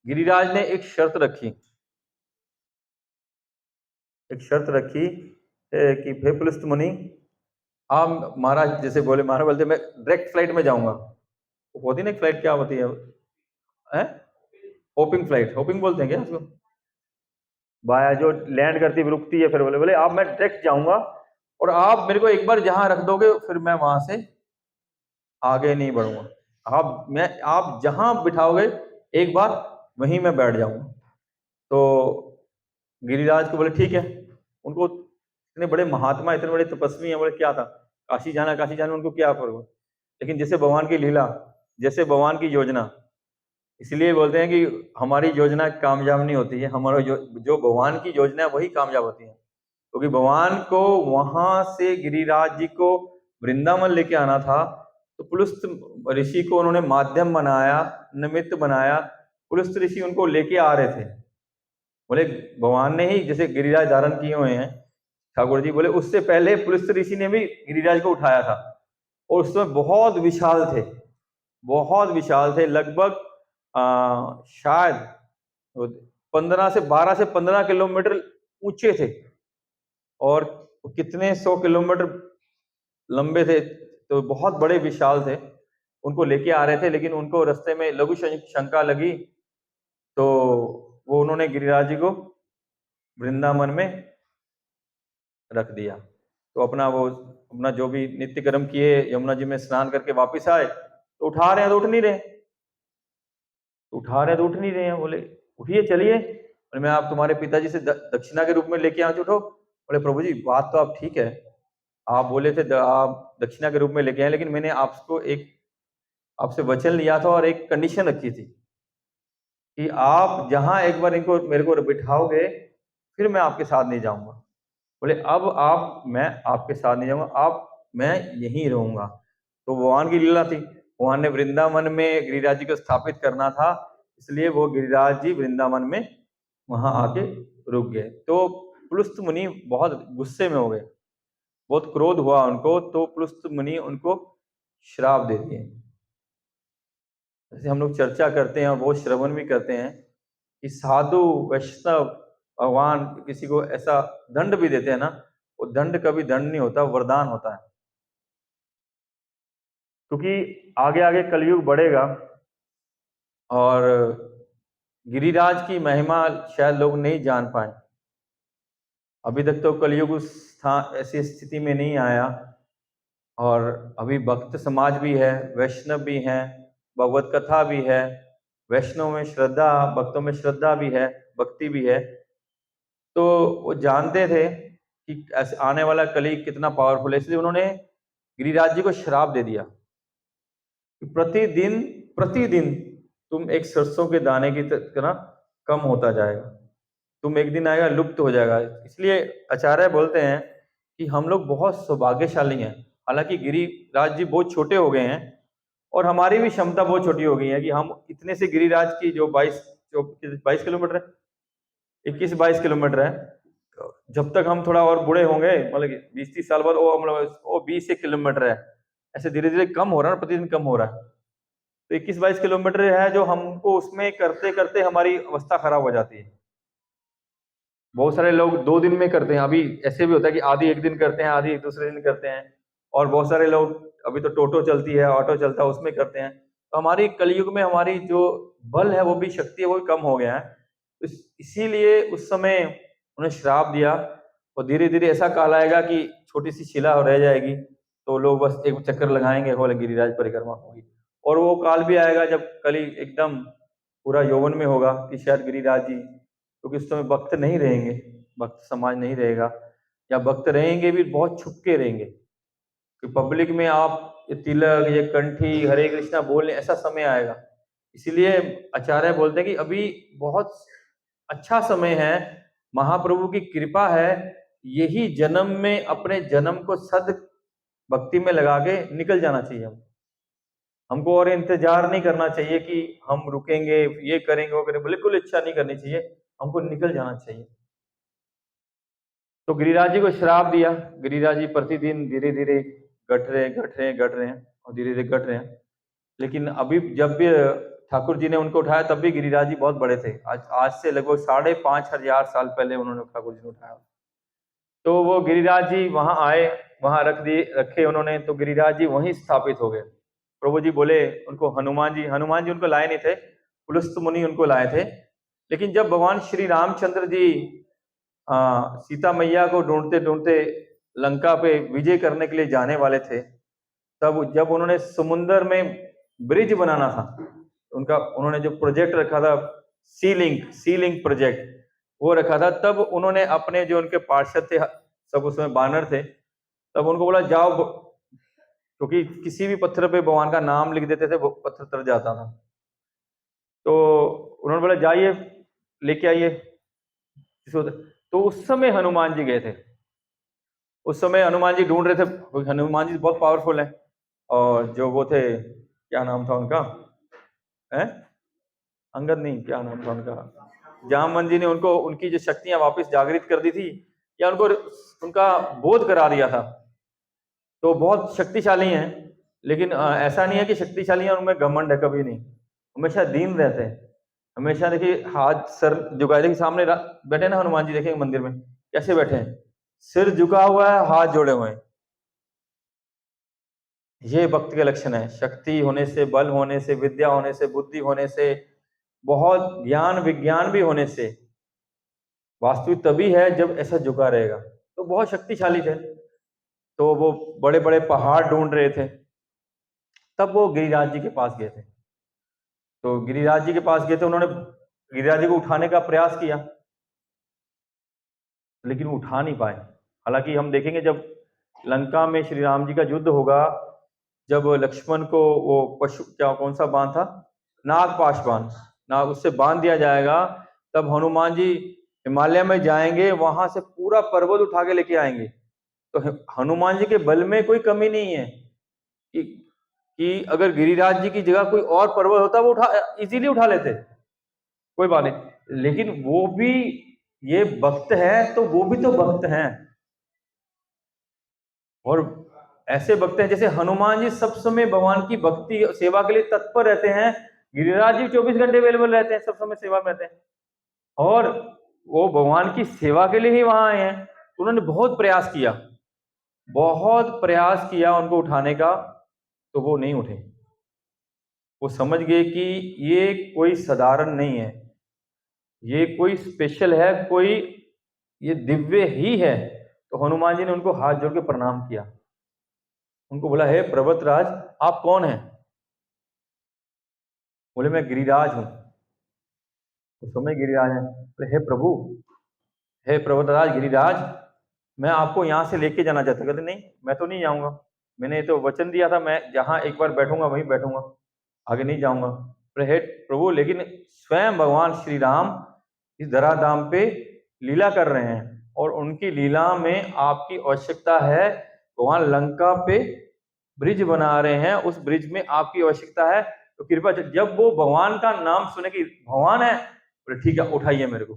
गिरिराज ने एक शर्त रखी, कि हे पुलिस मुनि, आप महाराज जैसे बोले, महाराज बोलते मैं डायरेक्ट फ्लाइट में जाऊंगा। वो होती ना फ्लाइट, क्या होती है? होपिंग फ्लाइट, होपिंग बोलते हैं क्या उसको? बाया जो लैंड करती है रुकती है, फिर बोले बोले आप, मैं डायरेक्ट जाऊंगा, और आप मेरे को एक बार जहां रख दोगे फिर मैं वहां से आगे नहीं बढ़ूंगा। आप जहां बिठाओगे एक बार वहीं मैं बैठ जाऊंगा। तो गिरिराज को बोले ठीक है। उनको इतने बड़े महात्मा, इतने बड़े तपस्वी हैं, बोले क्या था, काशी जाना उनको क्या फर्क। लेकिन जैसे भगवान की लीला, जैसे भगवान की योजना, इसलिए बोलते हैं कि हमारी योजना कामयाब नहीं होती है, हमारा जो भगवान की योजना है वही कामयाब होती है। क्योंकि भगवान को वहां से गिरिराज जी को वृंदावन लेके आना था, तो पुलस्त ऋषि को उन्होंने माध्यम बनाया, निमित्त बनाया। पुलस्त ऋषि उनको लेके आ रहे थे। बोले भगवान ने ही जैसे गिरिराज धारण किए हुए हैं ठाकुर जी, बोले उससे पहले पुलस्त ऋषि ने भी गिरिराज को उठाया था, और उस समय बहुत विशाल थे, बहुत विशाल थे, लगभग शायद 12 से 15 ऊंचे थे, और कितने 100 किलोमीटर लंबे थे, तो बहुत बड़े विशाल थे। उनको लेके आ रहे थे, लेकिन उनको रास्ते में लघु शंका लगी, तो वो उन्होंने गिरिराज जी को वृंदावन में रख दिया। तो अपना जो भी नित्य कर्म किए, यमुना जी में स्नान करके वापस आए, तो उठा रहे हैं तो उठ नहीं रहे, हैं। बोले उठिए चलिए, बोले मैं आप तुम्हारे पिताजी से दक्षिणा के रूप में लेके आऊं, उठो। बोले प्रभु जी बात तो आप ठीक है, आप बोले थे आप दक्षिणा के रूप में लेके आए, लेकिन मैंने आपसे वचन लिया था और एक कंडीशन रखी थी कि आप जहां एक बार इनको मेरे को बिठाओगे, फिर मैं आपके साथ नहीं जाऊंगा। बोले अब मैं आपके साथ नहीं जाऊंगा, मैं यहीं रहूंगा। तो भगवान की लीला थी, भगवान ने वृंदावन में गिरिराज जी को स्थापित करना था, इसलिए वो गिरिराज जी वृंदावन में वहां आके रुक गए। तो पुलुस्त मुनि बहुत गुस्से में हो गए, बहुत क्रोध हुआ उनको, तो पुलुस्त मुनि उनको श्राप दे दिए। जैसे हम लोग चर्चा करते हैं और बहुत श्रवण भी करते हैं कि साधु वैष्णव भगवान किसी को ऐसा दंड भी देते हैं ना, वो दंड कभी दंड नहीं होता, वरदान होता है। क्योंकि आगे आगे कलयुग बढ़ेगा और गिरिराज की महिमा शायद लोग नहीं जान पाए। अभी तक तो कलयुग उस ऐसी स्थिति में नहीं आया, और अभी भक्त समाज भी है, वैष्णव भी हैं, भगवत कथा भी है, वैष्णव में श्रद्धा, भक्तों में श्रद्धा भी है, भक्ति भी है। तो वो जानते थे कि ऐसे आने वाला कलयुग कितना पावरफुल है, इसलिए उन्होंने गिरिराज जी को श्राप दे दिया कि प्रतिदिन प्रतिदिन तुम एक सरसों के दाने की तरह कम होता जाएगा, तुम एक दिन आएगा लुप्त हो जाएगा। इसलिए आचार्य बोलते हैं कि हम लोग बहुत सौभाग्यशाली हैं। हालांकि गिरिराज जी बहुत छोटे हो गए हैं और हमारी भी क्षमता बहुत छोटी हो गई है कि हम इतने से गिरिराज की जो 22 किलोमीटर है, 21-22 किलोमीटर है, जब तक हम थोड़ा और बूढ़े होंगे, मतलब 20-30 साल बाद वो 20 किलोमीटर है, ऐसे धीरे धीरे कम हो रहा है, प्रतिदिन कम हो रहा है। तो 21-22 किलोमीटर है जो हमको उसमें करते करते हमारी अवस्था खराब हो जाती है। बहुत सारे लोग 2 दिन में करते हैं, अभी ऐसे भी होता है कि आधी एक दिन करते हैं, आधी दूसरे दिन करते हैं, और बहुत सारे लोग अभी तो टोटो चलती है, ऑटो चलता है, उसमें करते हैं। तो हमारी कलयुग में हमारी जो बल है, वो भी शक्ति है, वो भी कम हो गया है। इसीलिए उस समय उन्हें श्राप दिया, और धीरे धीरे ऐसा काल आएगा कि छोटी सी शिला रह जाएगी, तो लोग बस एक चक्कर लगाएंगे, बोले गिरिराज परिक्रमा होगी। और वो काल भी आएगा जब कली एकदम पूरा यौवन में होगा कि शायद गिरिराज जी, क्योंकि उस समय भक्त नहीं रहेंगे, भक्त समाज नहीं रहेगा, या भक्त रहेंगे भी बहुत छुप के रहेंगे कि पब्लिक में आप ये तिलक, ये कंठी, हरे कृष्णा बोलने, ऐसा समय आएगा। इसीलिए आचार्य बोलते हैं कि अभी बहुत अच्छा समय है, महाप्रभु की कृपा है, यही जन्म में अपने जन्म को सद भक्ति में लगा के निकल जाना चाहिए। हमको और इंतजार नहीं करना चाहिए कि हम रुकेंगे, ये करेंगे, वो करेंगे, बिल्कुल इच्छा नहीं करनी चाहिए, हमको निकल जाना चाहिए। तो गिरिराज जी को श्राप दिया, गिरिराज जी प्रतिदिन धीरे धीरे घट रहे हैं और धीरे धीरे घट रहे हैं। लेकिन अभी जब भी ठाकुर जी ने उनको उठाया, तब भी गिरिराज जी बहुत बड़े थे। आज से लगभग 5,500 साल पहले उन्होंने ठाकुर जी ने उठाया। तो वो गिरिराज जी वहां आए, वहां रखे उन्होंने, तो गिरिराज जी वहीं स्थापित हो गए। प्रभु जी बोले उनको, हनुमान जी उनको लाए नहीं थे, पुलस्त मुनि उनको लाए थे। लेकिन जब भगवान श्री रामचंद्र जी सीता मैया को ढूंढते ढूंढते लंका पे विजय करने के लिए जाने वाले थे, तब जब उन्होंने समुन्द्र में ब्रिज बनाना था, उन्होंने जो प्रोजेक्ट रखा था, सी लिंक प्रोजेक्ट वो रखा था, तब उन्होंने अपने जो उनके पार्षद थे, सब उसमें बानर थे, तब उनको बोला जाओ, क्योंकि किसी भी पत्थर पे भगवान का नाम लिख देते थे, वो पत्थर तर जाता था। तो उन्होंने बोला जाइए लेके आइए। तो उस समय हनुमान जी गए थे, उस समय हनुमान जी ढूंढ रहे थे, हनुमान जी बहुत पावरफुल है। और जो वो थे, क्या नाम था उनका, है अंगद नहीं, क्या नाम था उनका, जामवंत जी ने उनको उनकी जो शक्तियां वापस जागृत कर दी थी, या उनको उनका बोध करा दिया था। तो बहुत शक्तिशाली हैं, लेकिन ऐसा नहीं है कि शक्तिशाली हैं उनमें घमंड है, कभी नहीं, हमेशा दीन रहते हैं। हमेशा देखिए हाथ सर झुकाए, देखिए सामने बैठे ना हनुमान जी, देखिए मंदिर में कैसे बैठे हैं, सिर झुका हुआ है, हाथ जोड़े हुए हैं। ये भक्त के लक्षण है। शक्ति होने से, बल होने से, विद्या होने से, बुद्धि होने से, बहुत ज्ञान विज्ञान भी होने से, वास्तविक तभी है जब ऐसा झुका रहेगा। तो बहुत शक्तिशाली थे। तो वो बड़े बड़े पहाड़ ढूंढ रहे थे, तब वो गिरिराज जी के पास गए थे। तो गिरिराज जी के पास गए थे, उन्होंने गिरिराज जी को उठाने का प्रयास किया, लेकिन वो उठा नहीं पाए। हालांकि हम देखेंगे जब लंका में श्री राम जी का युद्ध होगा, जब लक्ष्मण को वो पशु, क्या कौन सा बांध था, नागपाश बांध, नाग, उससे बांध दिया जाएगा, तब हनुमान जी हिमालय में जाएंगे, वहां से पूरा पर्वत उठा के लेके आएंगे। तो हनुमान जी के बल में कोई कमी नहीं है कि कि अगर गिरिराज जी की जगह कोई और पर्वत होता वो इजीली उठा लेते, कोई बात नहीं, लेकिन वो भी ये भक्त है तो वो भी तो भक्त हैं, और ऐसे भक्त हैं जैसे हनुमान जी सब समय भगवान की भक्ति सेवा के लिए तत्पर रहते हैं, गिरिराज जी 24 घंटे अवेलेबल रहते हैं, सब समय सेवा में रहते हैं, और वो भगवान की सेवा के लिए ही वहां आए हैं। उन्होंने बहुत प्रयास किया, बहुत प्रयास किया उनको उठाने का, तो वो नहीं उठे। वो समझ गए कि ये कोई साधारण नहीं है, ये कोई स्पेशल है, कोई ये दिव्य ही है। तो हनुमान जी ने उनको हाथ जोड़ के प्रणाम किया, उनको बोला, हे पर्वतराज आप कौन हैं? बोले मैं गिरिराज हूं। उस समय गिरिराज है, बोले हे प्रभु, हे पर्वतराज गिरिराज, मैं आपको यहाँ से लेके जाना चाहता हूँ। कहते नहीं, मैं तो नहीं जाऊंगा, मैंने तो वचन दिया था, मैं जहाँ एक बार बैठूंगा वहीं बैठूंगा, आगे नहीं जाऊंगा। बोले हे प्रभु, लेकिन स्वयं भगवान श्री राम इस धराधाम पे लीला कर रहे हैं, और उनकी लीला में आपकी आवश्यकता है। भगवान लंका पे ब्रिज बना रहे हैं, उस ब्रिज में आपकी आवश्यकता है, तो कृपा। जब वो भगवान का नाम सुने कि भगवान है, बोले ठीक है उठाइए मेरे को।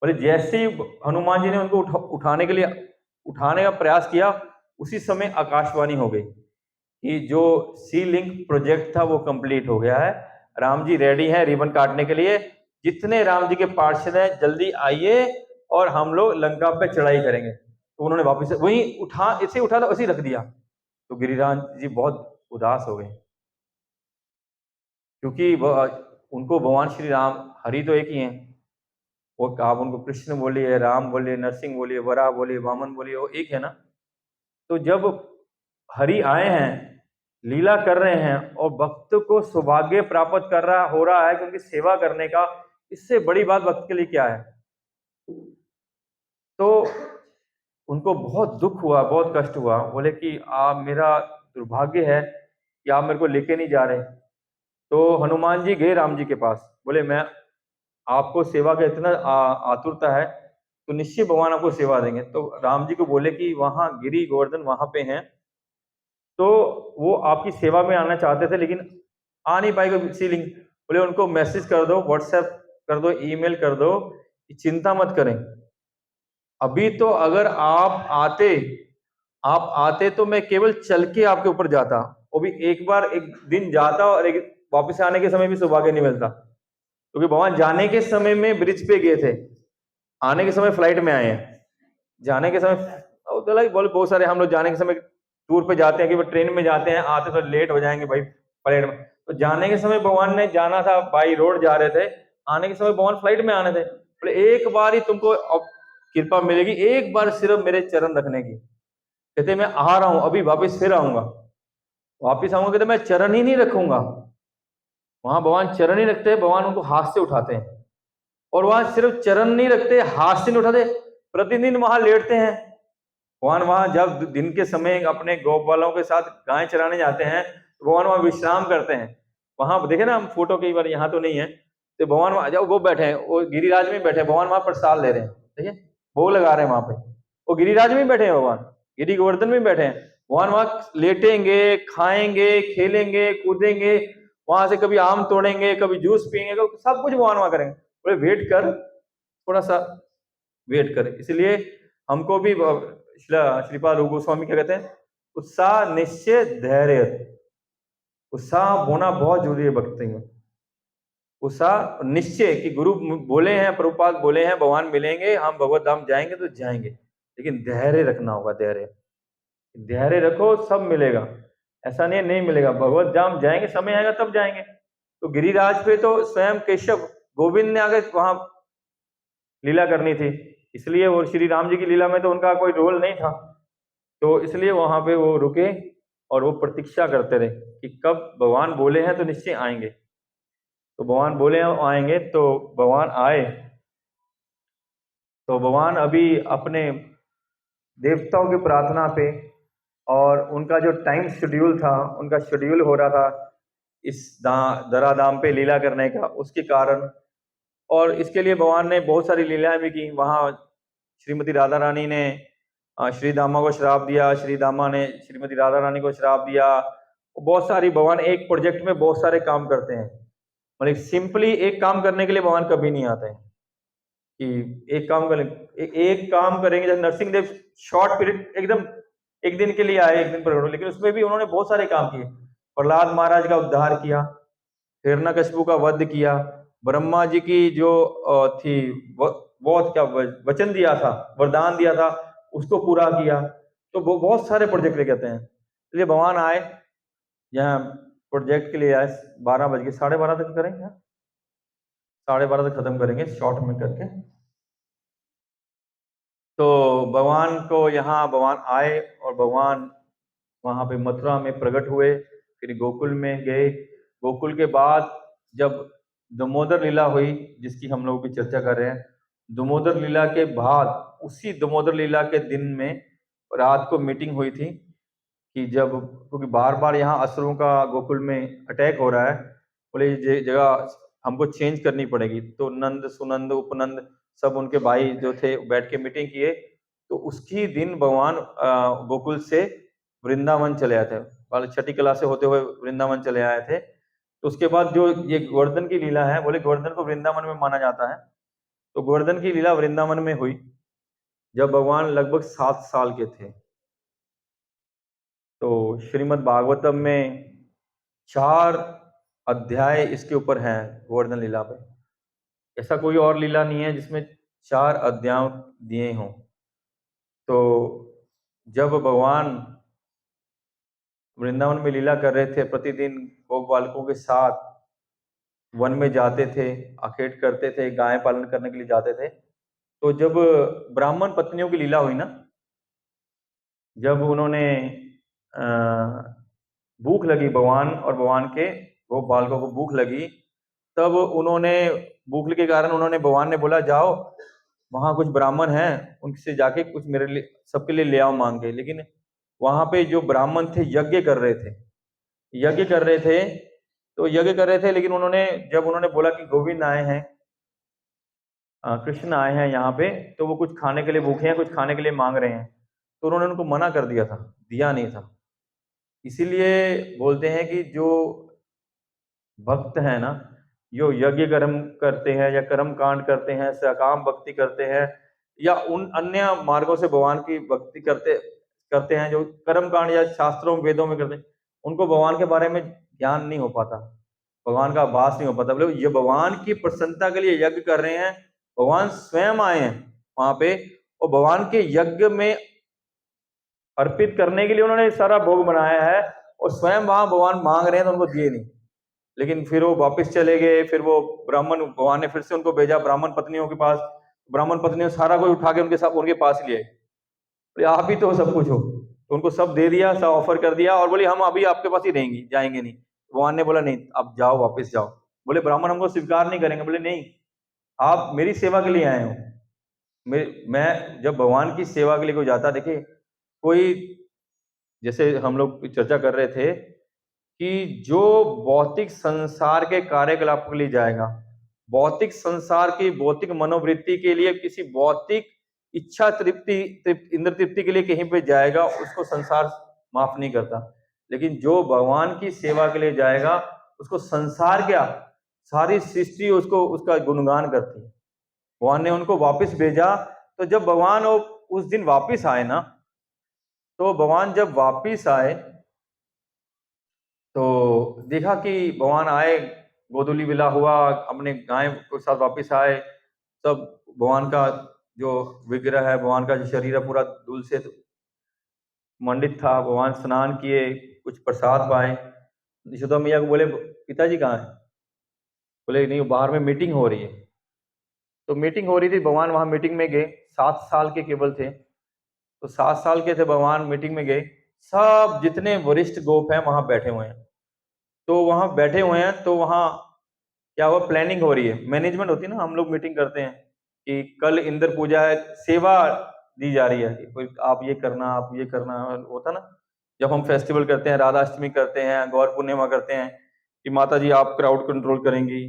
बोले जैसे ही हनुमान जी ने उनको उठाने का प्रयास किया, उसी समय आकाशवाणी हो गई कि जो सी लिंक प्रोजेक्ट था वो कंप्लीट हो गया है, राम जी रेडी हैं रिबन काटने के लिए, जितने राम जी के पार्षद हैं जल्दी आइए और हम लोग लंका पे चढ़ाई करेंगे। तो उन्होंने वापस वही इसे उठा तो ऐसे ही रख दिया। तो गिरिराज जी बहुत उदास हो गए, क्योंकि उनको भगवान श्री राम हरि तो एक ही हैं, वो आप उनको कृष्ण बोलिए, राम बोलिए, नरसिंह बोलिए, वराह बोलिए, वामन बोलिए, वो एक है ना। तो जब हरि आए हैं, लीला कर रहे हैं, और भक्त को सौभाग्य प्राप्त कर रहा हो रहा है कि उनकी सेवा करने का, इससे बड़ी बात भक्त के लिए क्या है। तो उनको बहुत दुख हुआ, बहुत कष्ट हुआ, बोले कि आप, मेरा दुर्भाग्य है कि आप मेरे को लेके नहीं जा रहे। तो हनुमान जी गए राम जी के पास, बोले मैं आपको सेवा का इतना आतुरता है तो निश्चय भगवान आपको सेवा देंगे। तो राम जी को बोले कि वहां गिरी गोवर्धन वहां पे हैं, तो वो आपकी सेवा में आना चाहते थे लेकिन आ नहीं पाएगा सीलिंग। बोले उनको मैसेज कर दो, व्हाट्सएप कर दो, ईमेल कर दो कि चिंता मत करें, अभी तो अगर आप आते तो मैं केवल चल के आपके ऊपर जाता, वो भी एक बार एक दिन जाता और एक वापस आने के समय भी सौभाग्य नहीं मिलता, क्योंकि भगवान जाने के समय में ब्रिज पे गए थे, आने के समय फ्लाइट में आए हैं। जाने के समय बोले बहुत सारे हम लोग जाने के समय टूर पे जाते हैं कि वो ट्रेन में जाते हैं, आते तो लेट हो जाएंगे भाई फ्लाइट में। तो जाने के समय भगवान ने जाना था, बाई रोड जा रहे थे, आने के समय भगवान फ्लाइट में आने थे। बोले एक बार ही तुमको कृपा मिलेगी, एक बार सिर्फ मेरे चरण रखने की। कहते मैं आ रहा हूं, अभी वापिस फिर आऊंगा, वापिस आऊंगा। कहते मैं चरण ही नहीं रखूंगा। वहां भगवान चरण ही रखते हैं, भगवान उनको हाथ से उठाते हैं, और वहां सिर्फ चरण नहीं रखते, हाथ से नहीं उठाते, प्रतिदिन वहां लेटते हैं। भगवान वहां जब दिन के समय अपने गौपालों के साथ गाय चराने जाते हैं, तो भगवान वहां विश्राम करते हैं। वहां देखे ना हम फोटो, कई बार, यहाँ तो नहीं है, तो भगवान वहां जब वो बैठे हैं, वो गिरिराज में बैठे हैं, भगवान वहां प्रसाद ले रहे हैं, ठीक है, भोग लगा रहे हैं वहां पे, वो गिरिराज में बैठे हैं, भगवान गिरी गोवर्धन में बैठे हैं। भगवान वहां लेटेंगे, खाएंगे, खेलेंगे, कूदेंगे, वहां से कभी आम तोड़ेंगे, कभी जूस पियेंगे, सब कुछ भगवान वहां करेंगे। बोले वेट कर, थोड़ा सा वेट कर। इसलिए हमको भी श्रीपाद रूप गोस्वामी क्या कहते हैं, उत्साह, निश्चय, धैर्य। उत्साह होना बहुत जरूरी है भक्ति में। उत्साह, निश्चय कि गुरु बोले हैं, प्रभुपाद बोले हैं, भगवान मिलेंगे, हम भगवत धाम जाएंगे तो जाएंगे, लेकिन धैर्य रखना होगा। धैर्य रखो, सब मिलेगा। ऐसा नहीं मिलेगा, भगवत धाम जाएंगे, समय आएगा तब जाएंगे। तो गिरिराज पे तो स्वयं केशव गोविंद ने आगे वहां लीला करनी थी, इसलिए वो श्री राम जी की लीला में तो उनका कोई रोल नहीं था, तो इसलिए वहां पे वो रुके और वो प्रतीक्षा करते रहे कि कब भगवान बोले हैं तो निश्चय आएंगे। तो भगवान बोले हैं आएंगे, तो भगवान आए। तो भगवान अभी अपने देवताओं की प्रार्थना पे, और उनका जो टाइम शेड्यूल था, उनका शेड्यूल हो रहा था इस धराधाम पे लीला करने का, उसके कारण। और इसके लिए भगवान ने बहुत सारी लीलाएं भी की। वहां श्रीमती राधा रानी ने श्री दामा को श्राप दिया, श्री दामा ने श्रीमती राधा रानी को श्राप दिया, बहुत सारी भगवान एक प्रोजेक्ट में बहुत सारे काम करते हैं, मतलब सिंपली एक काम करने के लिए भगवान कभी नहीं आते हैं कि एक काम करें, एक काम करेंगे। जैसे नरसिंह देव शॉर्ट पीरियड एकदम एक दिन के लिए आए, एक दिन पर, लेकिन उसमें भी उन्होंने बहुत सारे काम किए। प्रहलाद महाराज का उद्धार किया, हिरण्यकशिपु का वध किया, ब्रह्मा जी की जो थी बहुत क्या वचन दिया था, वरदान दिया था, उसको पूरा किया। तो वो बहुत सारे प्रोजेक्ट लेके आते हैं। इसलिए भगवान आए यहाँ प्रोजेक्ट के लिए आए। 12 बज के 12:30 तक करेंगे, 12:30 तक खत्म करेंगे शॉर्ट में करके। तो भगवान को यहाँ भगवान आए और भगवान वहां पे मथुरा में प्रकट हुए, फिर गोकुल में गए। गोकुल के बाद जब दामोदर लीला हुई, जिसकी हम लोग भी चर्चा कर रहे हैं, दामोदर लीला के बाद उसी दामोदर लीला के दिन में रात को मीटिंग हुई थी कि जब, क्योंकि बार बार यहाँ असुरों का गोकुल में अटैक हो रहा है, बोले ये जगह हमको चेंज करनी पड़ेगी। तो नंद, सुनंद, उपनंद सब उनके भाई जो थे बैठ के मीटिंग किए। तो उसकी दिन भगवान गोकुल से वृंदावन चले आए थे, वाले छठी कला से होते हुए वृंदावन चले आए थे। तो उसके बाद जो ये गोवर्धन की लीला है, बोले गोवर्धन को वृंदावन में माना जाता है। तो गोवर्धन की लीला वृंदावन में हुई जब भगवान लगभग 7 साल के थे। तो श्रीमद् भागवतम में 4 अध्याय इसके ऊपर हैं गोवर्धन लीला पे। ऐसा कोई और लीला नहीं है जिसमें 4 अध्याय दिए हों। तो जब भगवान वृंदावन में लीला कर रहे थे, प्रतिदिन गोप बालकों के साथ वन में जाते थे, आखेट करते थे, गाय पालन करने के लिए जाते थे। तो जब ब्राह्मण पत्नियों की लीला हुई ना, जब उन्होंने भूख लगी भगवान और भगवान के गोप बालकों को भूख लगी, तब उन्होंने भूख के कारण उन्होंने, भगवान ने बोला जाओ वहां कुछ ब्राह्मण हैं, उनसे जाके कुछ मेरे लिए सबके लिए ले आओ मांग के। लेकिन वहां पे जो ब्राह्मण थे यज्ञ कर रहे थे, यज्ञ कर रहे थे। तो यज्ञ कर रहे थे, लेकिन उन्होंने, जब उन्होंने बोला कि गोविंद आए हैं, कृष्ण आए हैं यहाँ पे, तो वो कुछ खाने के लिए भूखे हैं, कुछ खाने के लिए मांग रहे हैं, तो उन्होंने उनको मना कर दिया था, दिया नहीं था। इसीलिए बोलते हैं कि जो भक्त है ना, जो यज्ञ कर्म करते हैं या कर्म कांड करते हैं, सकाम भक्ति करते हैं, या उन अन्य मार्गों से भगवान की भक्ति करते करते हैं, जो कर्म कांड या शास्त्रों वेदों में करते हैं, उनको भगवान के बारे में ज्ञान नहीं हो पाता, भगवान का आभास नहीं हो पाता। बोले ये भगवान की प्रसन्नता के लिए यज्ञ कर रहे हैं, भगवान स्वयं आए हैं वहां पे, और भगवान के यज्ञ में अर्पित करने के लिए उन्होंने सारा भोग बनाया है, और स्वयं वहां भगवान मांग रहे हैं तो उनको दिए नहीं। लेकिन फिर वो वापस चले गए। फिर वो ब्राह्मण, भगवान ने फिर से उनको भेजा ब्राह्मण पत्नियों के पास। ब्राह्मण पत्नियों सारा कुछ उठा के उनके साथ उनके पास लिए, बोले आप ही तो सब कुछ हो। तो उनको सब दे दिया, सब ऑफर कर दिया, और बोले हम अभी आपके पास ही रहेंगे, जाएंगे नहीं। भगवान ने बोला नहीं, अब जाओ, वापस जाओ। बोले ब्राह्मण हमको स्वीकार नहीं करेंगे। बोले नहीं, आप मेरी सेवा के लिए आए हो। मैं जब भगवान की सेवा के लिए कोई जाता, देखिए कोई, जैसे हम लोग चर्चा कर रहे थे कि जो भौतिक संसार के कार्यकलाप के लिए जाएगा, भौतिक संसार की भौतिक मनोवृत्ति के लिए, किसी भौतिक इच्छा तृप्ति, इंद्र तृप्ति के लिए कहीं पे जाएगा, उसको संसार माफ नहीं करता। लेकिन जो भगवान की सेवा के लिए जाएगा, उसको संसार क्या, सारी सृष्टि उसको, उसका गुणगान करती है। भगवान ने उनको वापस भेजा। तो जब भगवान उस दिन वापिस आए ना, तो भगवान जब वापिस आए तो देखा कि भगवान आए, गोधूली विला हुआ, अपने गाय के साथ वापिस आए। सब भगवान का जो विग्रह है, भगवान का जो शरीर है, पूरा धूल से मंडित था। भगवान स्नान किए, कुछ प्रसाद पाए। यशोदा मैया को बोले पिताजी कहाँ है? बोले नहीं, बाहर में मीटिंग हो रही है। तो मीटिंग हो रही थी, भगवान वहां मीटिंग में गए। 7 साल के केवल थे, तो 7 साल के थे भगवान, मीटिंग में गए। सब जितने वरिष्ठ गोप हैं वहां बैठे हुए हैं। तो वहां बैठे हुए हैं, तो वहां क्या हुआ, प्लानिंग हो रही है, मैनेजमेंट होती है ना, हम लोग मीटिंग करते हैं कि कल इंद्र पूजा है, सेवा दी जा रही है कि कोई आप ये करना, आप ये करना, होता ना। जब हम फेस्टिवल करते हैं, राधाष्टमी करते हैं, गौर पूर्णिमा करते हैं, कि माता जी आप क्राउड कंट्रोल करेंगी,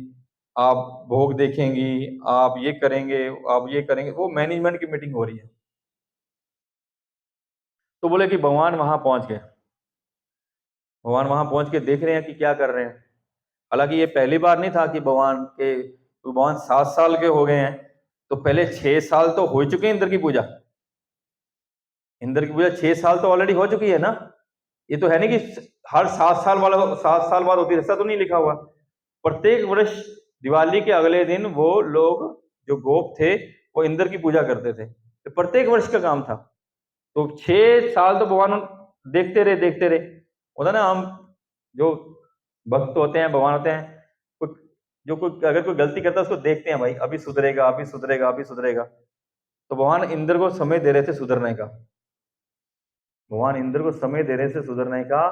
आप भोग देखेंगी, आप ये करेंगे, आप ये करेंगे, वो मैनेजमेंट की मीटिंग हो रही है। तो बोले कि भगवान वहां पहुंच गए। भगवान वहां पहुंच के देख रहे हैं कि क्या कर रहे हैं। हालांकि ये पहली बार नहीं था कि भगवान 7 साल के हो गए हैं, तो पहले 6 साल तो हो चुके हैं इंद्र की पूजा। इंद्र की पूजा 6 साल तो ऑलरेडी हो चुकी है ना। ये तो है नहीं कि हर 7 साल वाला 7 साल बाद होती है, ऐसा तो नहीं लिखा हुआ। प्रत्येक वर्ष दिवाली के अगले दिन वो लोग जो गोप थे वो इंद्र की पूजा करते थे, तो प्रत्येक वर्ष का काम था। तो 6 साल तो भगवान देखते रहे। होता ना, हम जो भक्त होते हैं, भगवान होते हैं, कोई कोई अगर कोई गलती करता है उसको देखते हैं, भाई अभी सुधरेगा, अभी सुधरेगा, अभी सुधरेगा। तो भगवान इंद्र को समय दे रहे थे सुधरने का। भगवान इंद्र को समय दे रहे थे सुधरने का,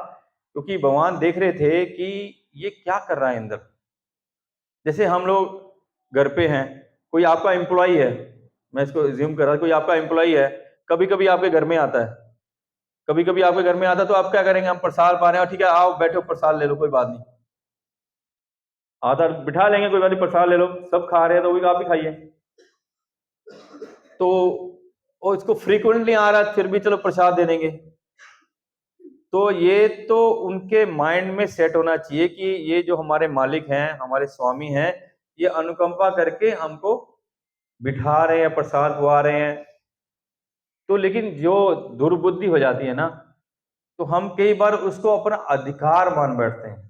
क्योंकि भगवान देख रहे थे कि ये क्या कर रहा है इंद्र। जैसे हम लोग घर पे हैं, कोई आपका एम्प्लॉई है, मैं इसको ज्यूम कर रहा हूं, कोई आपका एम्प्लॉई है, कभी कभी आपके घर में आता है, कभी कभी आपके घर में आता है, तो आप क्या करेंगे, हम प्रसाद पा रहे हैं, ठीक है आओ बैठो प्रसाद ले लो, कोई बात नहीं, आता बिठा लेंगे, कोई बात नहीं प्रसाद ले लो, सब खा रहे हैं तो वही आप भी खाइए। तो वो इसको फ्रीक्वेंटली आ रहा है फिर भी चलो प्रसाद दे देंगे। तो ये तो उनके माइंड में सेट होना चाहिए कि ये जो हमारे मालिक हैं, हमारे स्वामी हैं, ये अनुकंपा करके हमको बिठा रहे हैं, प्रसाद खुआ रहे हैं। तो लेकिन जो दुर्बुद्धि हो जाती है ना, तो हम कई बार उसको अपना अधिकार मान बैठते हैं,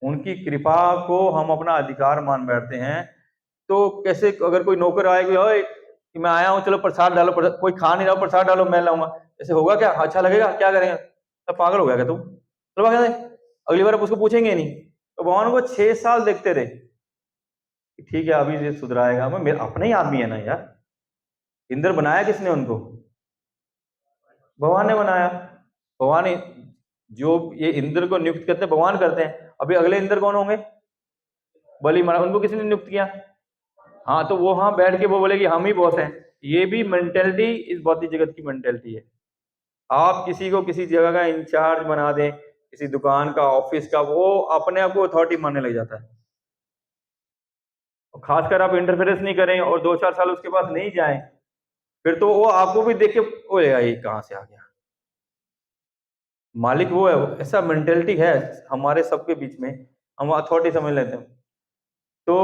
उनकी कृपा को हम अपना अधिकार मान बैठते हैं। तो कैसे अगर कोई नौकर आए कि मैं आया हूं चलो प्रसाद डालो, कोई खा नहीं रहा प्रसाद डालो मैं लाऊंगा, ऐसे होगा क्या, अच्छा लगेगा, क्या करेंगे, तो पागल हो गया क्या तुम, चलो भाग यहाँ से। अगली बार आप उसको पूछेंगे नहीं। तो भगवान को 6 साल देखते रहे कि ठीक है अभी ये सुधराएगा, मेरा अपना ही आदमी है ना यार। इंद्र बनाया किसने उनको, भगवान ने बनाया। भगवान जो ये इंद्र को नियुक्त करते हैं भगवान करते हैं। अभी अगले इंद्र कौन होंगे, बलि महाराज, उनको किसने नियुक्त किया। हाँ, तो वो हाँ बैठ के वो बोले कि हम ही बॉस हैं। ये भी मेंटेलिटी इस भौतिक जगत की मेंटेलिटी है। आप किसी को किसी जगह का इंचार्ज बना दें, किसी दुकान का, ऑफिस का, वो अपने आप को अथॉरिटी मानने लग जाता है। खासकर आप इंटरफेरेंस नहीं करें और 2-4 साल उसके पास नहीं जाएं, फिर तो वो आपको भी देख के बोलेगा ये कहां से आ गया। मालिक वो है, ऐसा मेंटेलिटी है हमारे सबके बीच में, हम अथॉरिटी समझ लेते हैं। तो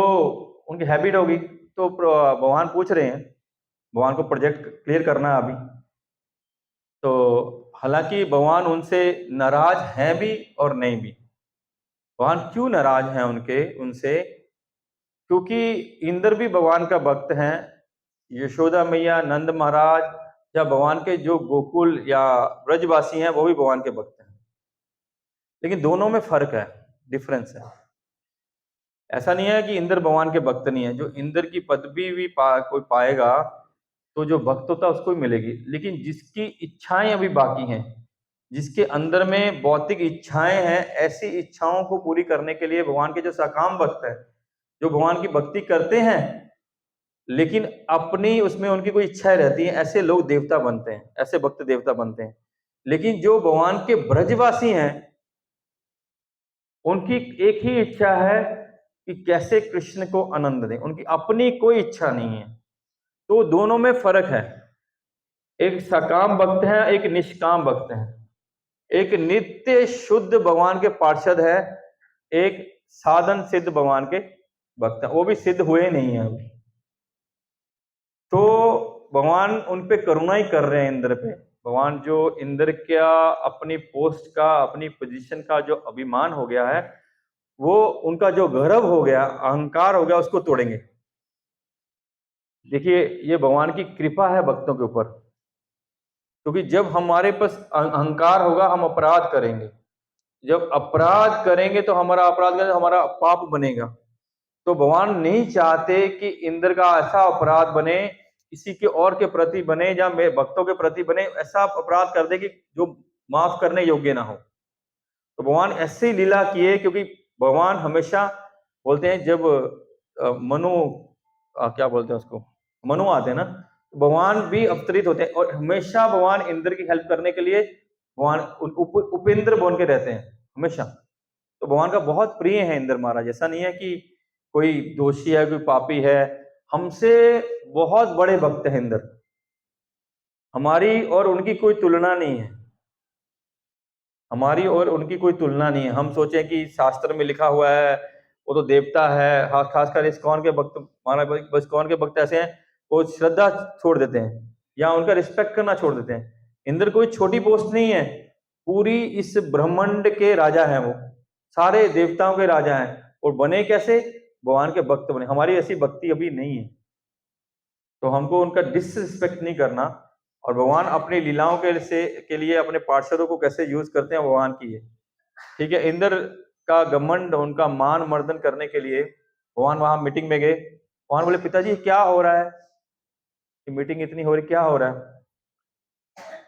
उनकी हैबिट होगी। तो भगवान पूछ रहे हैं, भगवान को प्रोजेक्ट क्लियर करना है अभी। तो हालांकि भगवान उनसे नाराज हैं भी और नहीं भी। भगवान क्यों नाराज हैं उनसे, क्योंकि इंद्र भी भगवान का भक्त हैं, यशोदा मैया, नंद महाराज या भगवान के जो गोकुल या ब्रजवासी हैं वो भी भगवान के भक्त हैं। लेकिन दोनों में फर्क है, डिफरेंस है। ऐसा नहीं है कि इंद्र भगवान के भक्त नहीं है, जो इंद्र की पदवी भी कोई पाएगा तो जो भक्त होता है उसको ही मिलेगी। लेकिन जिसकी इच्छाएं अभी बाकी हैं, जिसके अंदर में भौतिक इच्छाएं हैं, ऐसी इच्छाओं को पूरी करने के लिए भगवान के जो सकाम भक्त है, जो भगवान की भक्ति करते हैं लेकिन अपनी उसमें उनकी कोई इच्छाएं रहती हैं, ऐसे लोग देवता बनते हैं, ऐसे भक्त देवता बनते हैं। लेकिन जो भगवान के ब्रजवासी हैं, उनकी एक ही इच्छा है कि कैसे कृष्ण को आनंद दें, उनकी अपनी कोई इच्छा नहीं है। तो दोनों में फर्क है, एक सकाम भक्त है, एक निष्काम भक्त है। एक नित्य शुद्ध भगवान के पार्षद है, एक साधन सिद्ध भगवान के भक्त है, वो भी सिद्ध हुए नहीं है अभी। तो भगवान उन पे करुणा ही कर रहे हैं इंद्र पे। भगवान जो इंद्र का अपनी पोस्ट का, अपनी पोजीशन का जो अभिमान हो गया है, वो उनका जो गर्व हो गया, अहंकार हो गया, उसको तोड़ेंगे। देखिए ये भगवान की कृपा है भक्तों के ऊपर, क्योंकि जब हमारे पास अहंकार होगा हम अपराध करेंगे, जब अपराध करेंगे तो हमारा अपराध करेंगे, हमारा पाप बनेगा। तो भगवान नहीं चाहते कि इंद्र का ऐसा अपराध बने, किसी के और के प्रति बने या मेरे भक्तों के प्रति बने, ऐसा अपराध कर दे कि जो माफ करने योग्य ना हो। तो भगवान ऐसे ही लीला किए, क्योंकि भगवान हमेशा बोलते हैं जब मनु क्या बोलते हैं उसको, मनु आते हैं ना, तो भगवान भी अवतरित होते हैं और हमेशा भगवान इंद्र की हेल्प करने के लिए भगवान उपेंद्र बन के रहते हैं हमेशा। तो भगवान का बहुत प्रिय है इंद्र महाराज, ऐसा नहीं है कि कोई दोषी है, कोई पापी है, हमसे बहुत बड़े भक्त हैं इंद्र, हमारी और उनकी कोई तुलना नहीं है। हमारी और उनकी कोई तुलना नहीं है। हम सोचें कि शास्त्र में लिखा हुआ है वो तो देवता है, खासकर इस्कॉन के भक्त, हमारा इस्कॉन के भक्त ऐसे हैं वो श्रद्धा छोड़ देते हैं या उनका रिस्पेक्ट करना छोड़ देते हैं। इंद्र कोई छोटी पोस्ट नहीं है, पूरी इस ब्रह्मांड के राजा हैं वो, सारे देवताओं के राजा हैं। और बने कैसे? भगवान के भक्त बने। हमारी ऐसी भक्ति अभी नहीं है, तो हमको उनका डिसरिस्पेक्ट नहीं करना। और भगवान अपनी लीलाओं के लिए अपने पार्षदों को कैसे यूज करते हैं भगवान की है। ठीक है, इंद्र का घमंड, उनका मान मर्दन करने के लिए भगवान वहां मीटिंग में गए। भगवान बोले पिताजी क्या हो रहा है, मीटिंग इतनी हो रही, क्या हो रहा है?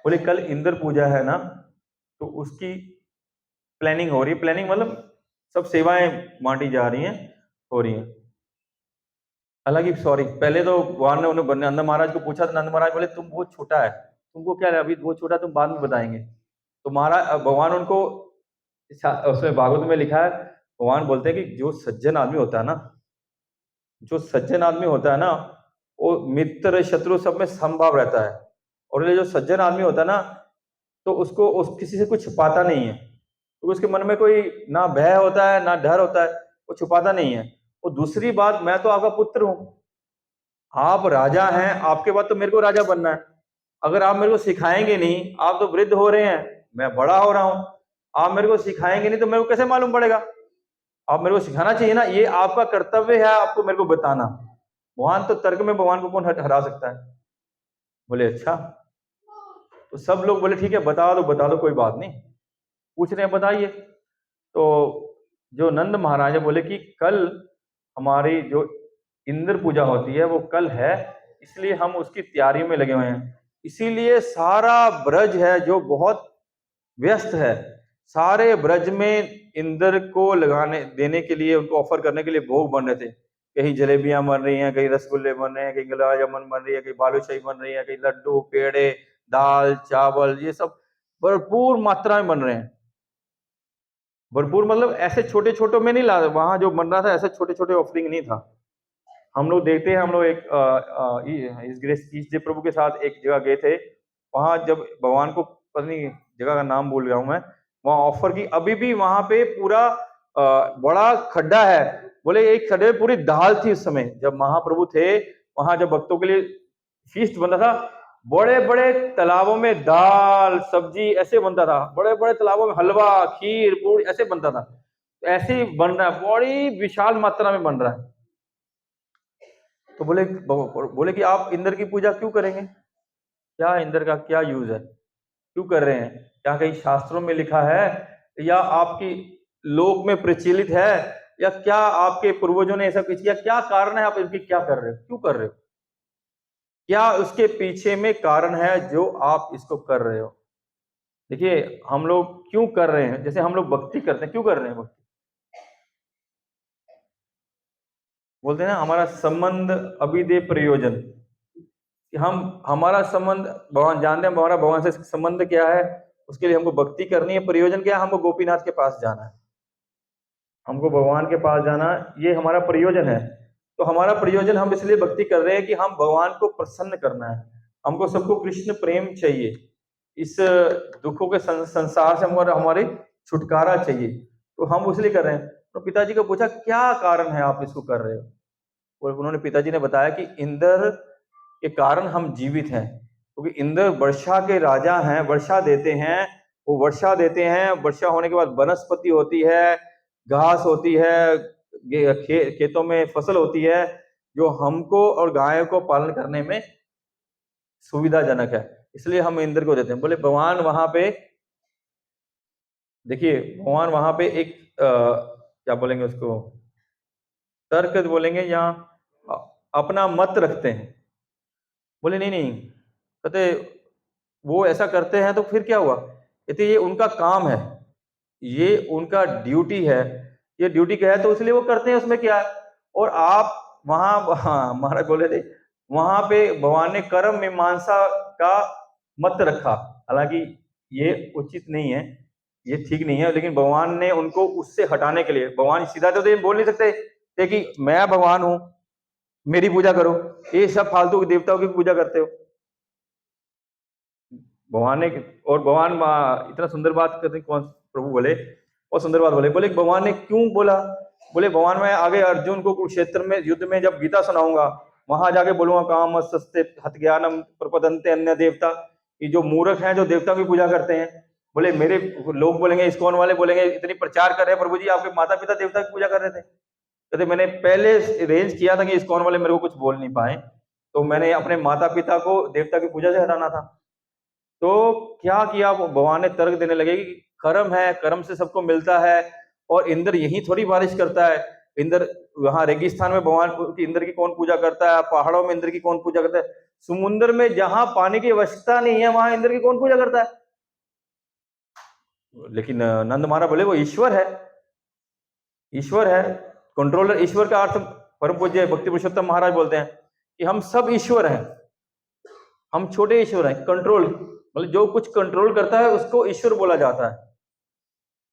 बोले कल इंद्र पूजा है ना, तो उसकी प्लानिंग हो रही है। प्लानिंग मतलब सब सेवाएं बांटी जा रही हैं, हो रही हैं। हालांकि सॉरी, पहले तो भगवान ने उन्हें नंद महाराज को पूछा, तो नंद महाराज बोले तुम बहुत छोटा है, तुमको क्या है, अभी बहुत छोटा, तुम बाद में बताएंगे। तो महाराज भगवान उनको, उसमें भागवत में लिखा है, भगवान बोलते हैं कि जो सज्जन आदमी होता है ना, जो सज्जन आदमी होता है ना, वो मित्र शत्रु सब में समभाव रहता है। और ये जो सज्जन आदमी होता है ना, तो उसको किसी से कुछ छुपाता नहीं है, तो उसके मन में कोई ना भय होता है ना डर होता है, वो छुपाता नहीं है। और दूसरी बात, मैं तो आपका पुत्र हूं, आप राजा हैं, आपके बाद तो मेरे को राजा बनना है। अगर आप मेरे को सिखाएंगे नहीं, आप तो वृद्ध हो रहे हैं, मैं बड़ा हो रहा हूं, आप मेरे को सिखाएंगे नहीं तो मेरे को कैसे मालूम पड़ेगा? आप मेरे को सिखाना चाहिए ना, ये आपका कर्तव्य है, आपको मेरे को बताना। भगवान तो तर्क में, भगवान को कौन हरा सकता है? बोले अच्छा। तो सब लोग बोले ठीक है बता दो कोई बात नहीं, पूछ रहे हैं बताइए। तो जो नंद महाराज बोले कि कल हमारी जो इंद्र पूजा होती है वो कल है, इसलिए हम उसकी तैयारी में लगे हुए हैं। इसीलिए सारा ब्रज है जो बहुत व्यस्त है, सारे ब्रज में इंद्र को लगाने देने के लिए, उनको ऑफर करने के लिए भोग बन रहे थे। कहीं जलेबियां बन रही हैं, कहीं रसगुल्ले बन रहे हैं, कहीं गुलाब जामुन बन रही है, कहीं बालूशाही बन रही है, कहीं लड्डू पेड़े दाल चावल, ये सब भरपूर मात्रा में बन रहे हैं। भरपूर मतलब ऐसे छोटे छोटे में नहीं ला, वहां जो बन रहा था ऐसे छोटे छोटे ऑफरिंग नहीं था। हम लोग देखते हैं, हम लोग एक इस ग्रेस ईश प्रभु के साथ एक जगह गए थे। वहां जब भगवान को, पता नहीं जगह का नाम भूल गया हूं मैं, वहां ऑफर की, अभी भी वहां पे पूरा बड़ा खड्डा है। बोले एक खड्डे में पूरी दाल थी उस समय जब महाप्रभु थे वहां, जब भक्तों के लिए फीस्ट बन रहा था। बड़े बड़े तालाबों में दाल सब्जी ऐसे बनता था, बड़े बड़े तालाबों में हलवा खीर पूरी ऐसे बनता था। ऐसे ही बन रहा है, बड़ी विशाल मात्रा में बन रहा है। तो बोले कि आप इंद्र की पूजा क्यों करेंगे? क्या इंद्र का क्या यूज है, क्यों कर रहे हैं? क्या कहीं शास्त्रों में लिखा है, या आपकी लोक में प्रचलित है, या क्या आपके पूर्वजों ने ऐसा कुछ किया? क्या कारण है, आप इनकी क्या कर रहे हो, क्यों कर रहे हो? क्या उसके पीछे में कारण है जो आप इसको कर रहे हो? देखिए हम लोग क्यों कर रहे हैं, जैसे हम लोग भक्ति करते हैं, क्यों कर रहे हैं भक्ति? बोलते हैं ना हमारा संबंध अभिदे प्रयोजन, कि हम, हमारा संबंध भगवान जानते हैं, हमारा भगवान से संबंध क्या है, उसके लिए हमको भक्ति करनी है। प्रयोजन क्या है? हमको गोपीनाथ के पास जाना है, हमको भगवान के पास जाना, ये हमारा प्रयोजन है। तो हमारा प्रयोजन, हम इसलिए भक्ति कर रहे हैं कि हम भगवान को प्रसन्न करना है, हमको सबको कृष्ण प्रेम चाहिए, इस दुखों के संसार से हमारा हमारे छुटकारा चाहिए, तो हम इसलिए कर रहे हैं। तो पिताजी को पूछा क्या कारण है आप इसको कर रहे हो? और उन्होंने, पिताजी ने बताया कि इंद्र के कारण हम जीवित हैं, क्योंकि इंद्र वर्षा के राजा हैं, वर्षा देते हैं, वो वर्षा देते हैं, वर्षा होने के बाद वनस्पति होती है, घास होती है, खेतों में फसल होती है, जो हमको और गाय को पालन करने में सुविधाजनक है, इसलिए हम इंद्र को देते हैं। बोले भगवान वहां पे, देखिए भगवान वहां पे एक क्या बोलेंगे उसको, तर्क बोलेंगे या अपना मत रखते हैं। बोले नहीं नहीं, कहते वो ऐसा करते हैं तो फिर क्या हुआ, कहते ये उनका काम है, ये उनका ड्यूटी है, ये ड्यूटी क्या है तो इसलिए वो करते हैं, उसमें क्या है? और आप वहां, हाँ महाराज बोले थे, वहां पे भगवान ने कर्म मीमांसा का मत रखा। हालांकि ये उचित नहीं है, ये ठीक नहीं है, लेकिन भगवान ने उनको उससे हटाने के लिए, भगवान सीधा तो बोल नहीं सकते थे कि मैं भगवान हूं मेरी पूजा करो, ये सब फालतू के देवताओं की पूजा करते हो। भगवान ने, और भगवान इतना सुंदर बात करते, कौन प्रभु बोले, और सुंदर बात बोले, बोले भगवान ने क्यों बोला, बोले भगवान मैं आगे अर्जुन को कुरुक्षेत्र में युद्ध में जब गीता सुनाऊंगा, वहां जाके बोलूंगा काम सस्ते हत ज्ञानम प्रपदंते अन्य देवता, ये जो मूर्ख हैं जो देवता की पूजा करते हैं, बोले मेरे लोग बोलेंगे, इस्कॉन वाले बोलेंगे इतनी प्रचार कर रहे हैं प्रभु जी, आपके माता पिता देवता की पूजा कर रहे थे। कहते मैंने पहले अरेंज किया था कि इस्कॉन वाले मेरे को कुछ बोल नहीं पाए, तो मैंने अपने माता पिता को देवता की पूजा से हटाना था। तो क्या किया, भगवान ने तर्क देने लगे कि कर्म है, कर्म से सबको मिलता है, और इंद्र यही थोड़ी बारिश करता है। इंद्र वहां रेगिस्तान में भगवान इंद्र की कौन पूजा करता है, पहाड़ों में इंद्र की कौन पूजा करता है, समुद्र में जहां पानी की आवश्यकता नहीं है वहां इंद्र की कौन पूजा करता है। लेकिन नंद महाराज बोले वो ईश्वर है, ईश्वर है, कंट्रोलर। ईश्वर का अर्थ परम पूज्य भक्ति पुरुषोत्तम महाराज बोलते हैं कि हम सब ईश्वर हैं, हम छोटे ईश्वर हैं। कंट्रोल मतलब जो कुछ कंट्रोल करता है उसको ईश्वर बोला जाता है,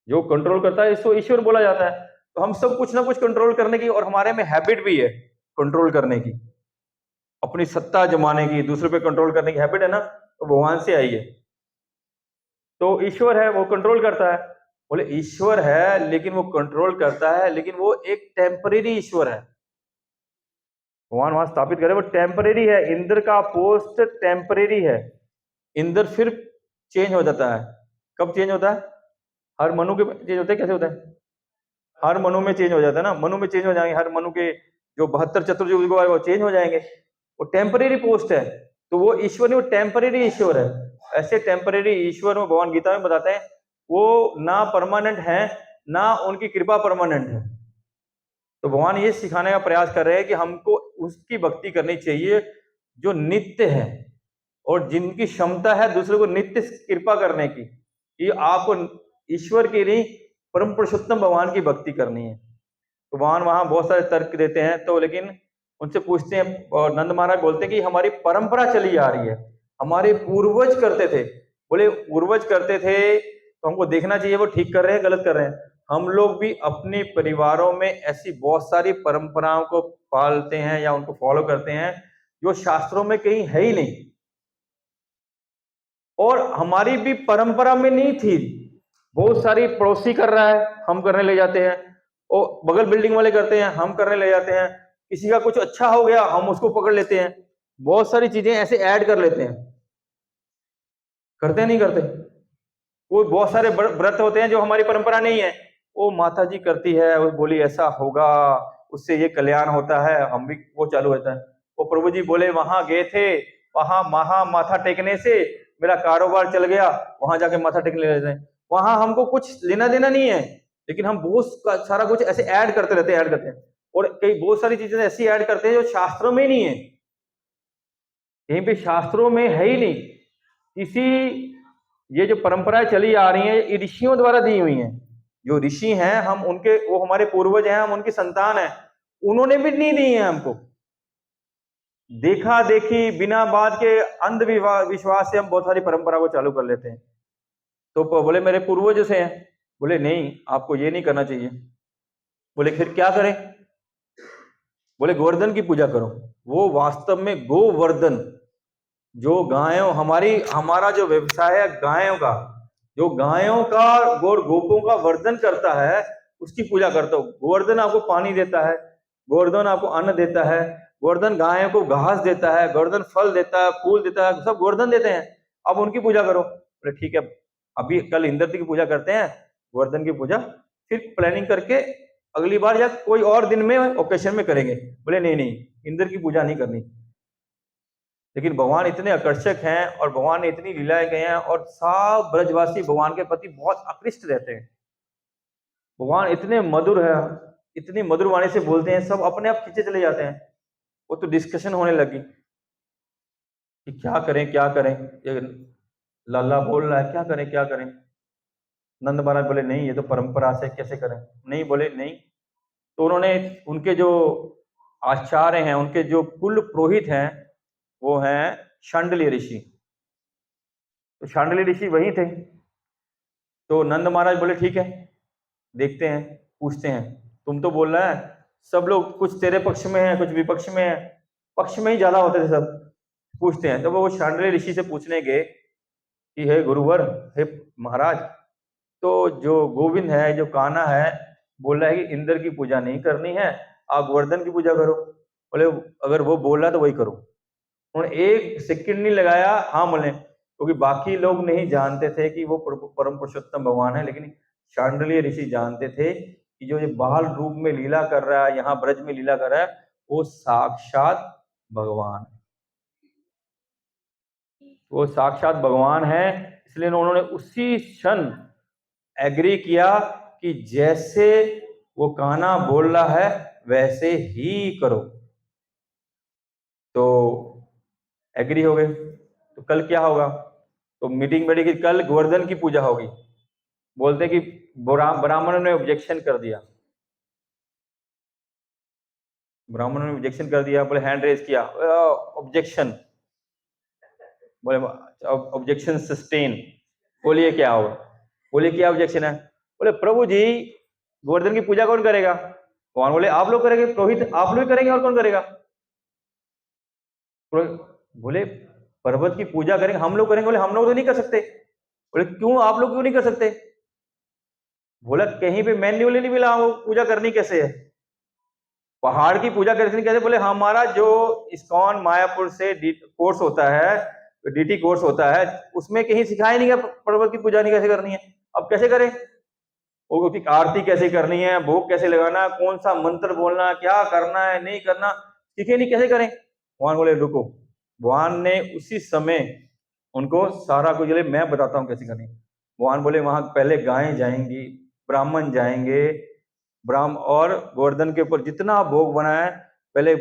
जो कंट्रोल करता है इसको ईश्वर बोला जाता है। तो हम सब कुछ ना कुछ कंट्रोल करने की, और हमारे में हैबिट भी है कंट्रोल करने की, अपनी सत्ता जमाने की, दूसरे पे कंट्रोल करने की हैबिट है ना, तो भगवान से आई है। तो ईश्वर है, वो कंट्रोल करता है। बोले ईश्वर है लेकिन वो कंट्रोल करता है, लेकिन वो एक टेम्परेरी ईश्वर है। भगवान वहां स्थापित करे वो टेम्परेरी है, इंद्र का पोस्ट टेम्परेरी है। इंद्र फिर चेंज हो जाता है। कब चेंज होता है? हर मनु के चेंज होते हैं। कैसे होता है? हर मनु में चेंज हो जाता है ना, मनु में चेंज हो जाएंगे, हर मनु के जो 72 चतुर्युग वो चेंज हो जाएंगे। वो टेम्परेरी पोस्ट है, तो वो ईश्वर नहीं, वो टेम्परेरी ईश्वर है। ऐसे टेम्परेरी ईश्वर में भगवान गीता में बताते हैं वो ना परमानेंट है ना उनकी कृपा परमानेंट है। तो भगवान ये सिखाने का प्रयास कर रहे हैं कि हमको उसकी भक्ति करनी चाहिए जो नित्य है, और जिनकी क्षमता है दूसरे को नित्य कृपा करने की। ये आपको ईश्वर की नहीं, परम पुरुषोत्तम भगवान की भक्ति करनी है। तो भगवान वहां बहुत सारे तर्क देते हैं, तो लेकिन उनसे पूछते हैं, और नंद महाराज बोलते हैं कि हमारी परंपरा चली आ रही है, हमारे पूर्वज करते थे। बोले पूर्वज करते थे तो हमको देखना चाहिए वो ठीक कर रहे हैं गलत कर रहे हैं। हम लोग भी अपने परिवारों में ऐसी बहुत सारी परंपराओं को पालते हैं या उनको फॉलो करते हैं जो शास्त्रों में कहीं है ही नहीं, और हमारी भी परंपरा में नहीं थी। बहुत सारी पड़ोसी कर रहा है हम करने ले जाते हैं, और बगल बिल्डिंग वाले करते हैं हम करने ले जाते हैं, किसी का कुछ अच्छा हो गया हम उसको पकड़ लेते हैं, बहुत सारी चीजें ऐसे ऐड कर लेते हैं। करते नहीं करते? वो बहुत सारे व्रत होते हैं जो हमारी परंपरा नहीं है, वो माता जी करती है, वो बोली ऐसा होगा उससे ये कल्याण होता है, हम भी वो चालू होता है। वो प्रभु जी बोले वहां गए थे, वहां माथा टेकने से मेरा कारोबार चल गया, वहां जाके माथा टेकने लेते हैं। वहां हमको कुछ लेना देना नहीं है, लेकिन हम बहुत सारा कुछ ऐसे ऐड करते रहते हैं, ऐड करते हैं, और कई बहुत सारी चीजें ऐसी ऐड करते हैं जो शास्त्रों में नहीं है, कहीं पे शास्त्रों में है ही नहीं। इसी ये जो परंपराएं चली आ रही हैं ये ऋषियों द्वारा दी हुई हैं। जो ऋषि हैं हम उनके, वो हमारे पूर्वज हैं, हम उनकी संतान हैं, उन्होंने भी नहीं दी है हमको। देखा देखी बिना बात के अंधविश्वास से हम बहुत सारी परंपरा को चालू कर लेते हैं। तो बोले मेरे पूर्वज से हैं, बोले नहीं आपको ये नहीं करना चाहिए। बोले फिर क्या करें? बोले गोवर्धन की पूजा करो। वो वास्तव में गोवर्धन, जो गायों हमारा जो व्यवसाय है गायों का, जो गायों का गोपों का वर्धन करता है उसकी पूजा करता हो। गोवर्धन आपको पानी देता है, गोवर्धन आपको अन्न देता है, गोवर्धन गायों को घास देता है, गोवर्धन फल देता है, फूल देता है, सब गोवर्धन देते हैं, अब उनकी पूजा करो। बोले ठीक है, अभी कल इंद्र की पूजा करते हैं, गोवर्धन की पूजा फिर प्लानिंग करके अगली बार या कोई और दिन में ओकेशन में करेंगे। बोले नहीं नहीं, इंद्र की पूजा नहीं करनी। लेकिन भगवान इतने आकर्षक हैं और भगवान ने इतनी लीलाएं गए हैं, और सब ब्रजवासी भगवान के प्रति बहुत आकृष्ट रहते हैं। भगवान इतने मधुर है, इतनी मधुर वाणी से बोलते हैं, सब अपने आप खींचे चले जाते हैं। वो तो डिस्कशन होने लगी कि क्या करें क्या करें, ये लाला बोल रहा है क्या करें क्या करें। नंद महाराज बोले नहीं ये तो परंपरा से कैसे करें, नहीं बोले नहीं। तो उन्होंने उनके जो आचार्य हैं, उनके जो कुल पुरोहित हैं वो हैं शांडिल्य ऋषि। तो शांडिल्य ऋषि वही थे। तो नंद महाराज बोले ठीक है देखते हैं, पूछते हैं। तुम तो बोल रहा है सब लोग कुछ तेरे पक्ष में है कुछ विपक्ष में है, पक्ष में ही ज्यादा होते थे सब, पूछते हैं। तो वो शांडिल्य ऋषि से पूछने गए कि हे गुरुवर, हे महाराज, तो जो गोविंद है, जो कान्हा है, बोल रहा है कि इंद्र की पूजा नहीं करनी है, आप गोवर्धन की पूजा करो। बोले अगर वो बोल रहा तो वही करो। उन्होंने एक सेकंड नहीं लगाया, हाँ बोले, क्योंकि बाकी लोग नहीं जानते थे कि वो परम पुरुषोत्तम भगवान है, लेकिन शांडिल्य ऋषि जानते थे कि जो ये बाल रूप में लीला कर रहा है, यहाँ ब्रज में लीला कर रहा है, वो साक्षात भगवान है। वो साक्षात भगवान है। इसलिए उन्होंने उसी क्षण एग्री किया कि जैसे वो कान्हा बोल रहा है वैसे ही करो। तो एग्री हो गए। तो कल क्या होगा? तो मीटिंग बैठी कि कल गोवर्धन की पूजा होगी। बोलते कि ब्राह्मणों ने ऑब्जेक्शन कर दिया। ब्राह्मणों ने ऑब्जेक्शन कर दिया, बोले हैंड रेज किया, ऑब्जेक्शन, बोले ऑब्जेक्शन सस्टेन। बोलिए क्या होगा? बोलिए क्या ऑब्जेक्शन है? बोले प्रभु जी, गोवर्धन की पूजा कौन करेगा? भगवान बोले आप लोग करेंगे, पुरोहित आप लोग करेंगे, और कौन करेगा? बोले पर्वत की पूजा करेंगे, हम लोग करेंगे। बोले हम लोग तो नहीं कर सकते। बोले क्यों, आप लोग क्यों नहीं कर सकते? बोला कहीं पे मैन्युअली नहीं मिला वो पूजा करनी कैसे है। पहाड़ की पूजा करनी कैसे? बोले हमारा जो इस्कॉन मायापुर से कोर्स होता है, डीटी कोर्स होता है, उसमें कहीं सिखाया नहीं गया पर्वत की पूजा नहीं कैसे करनी है। अब कैसे करें? वो की आरती कैसे करनी है, भोग कैसे लगाना, कौन सा मंत्र बोलना, क्या करना है नहीं करना, सीखे नहीं, कैसे करें? भगवान बोले रुको। भगवान ने उसी समय उनको सारा कुछ बोले मैं बताता हूँ कैसे करनी। भगवान बोले वहां पहले गायें जाएंगी, ब्राह्मण जाएंगे, ब्राह्मण और गोवर्धन के ऊपर जितना भोग बना है, पहले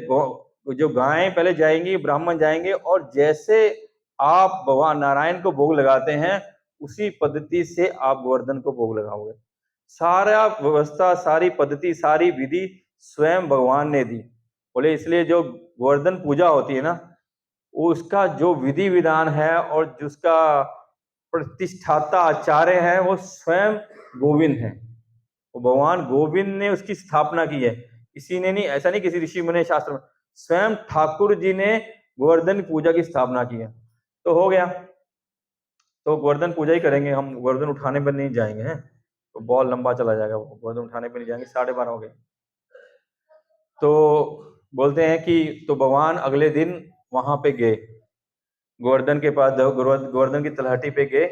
जो गायें पहले जाएंगी, ब्राह्मण जाएंगे, और जैसे आप भगवान नारायण को भोग लगाते हैं उसी पद्धति से आप गोवर्धन को भोग लगाओगे। सारा व्यवस्था, सारी पद्धति, सारी विधि स्वयं भगवान ने दी। बोले इसलिए जो गोवर्धन पूजा होती है ना, उसका जो विधि विधान है और जिसका प्रतिष्ठाता आचार्य है वो स्वयं गोविंद है। वो भगवान गोविंद ने उसकी स्थापना की है, किसी ने नहीं, ऐसा नहीं किसी ऋषि मुनि शास्त्र में, स्वयं ठाकुर जी ने गोवर्धन पूजा की स्थापना की है। तो हो गया, तो गोवर्धन पूजा ही करेंगे हम, गोवर्धन उठाने पर नहीं जाएंगे हैं, तो बहुत लंबा चला जाएगा, गोवर्धन उठाने पर नहीं जाएंगे, 12:30 हो गए। तो बोलते हैं कि तो भगवान अगले दिन वहां पे गए, गोवर्धन के पास, गोवर्धन की तलहटी पे गए।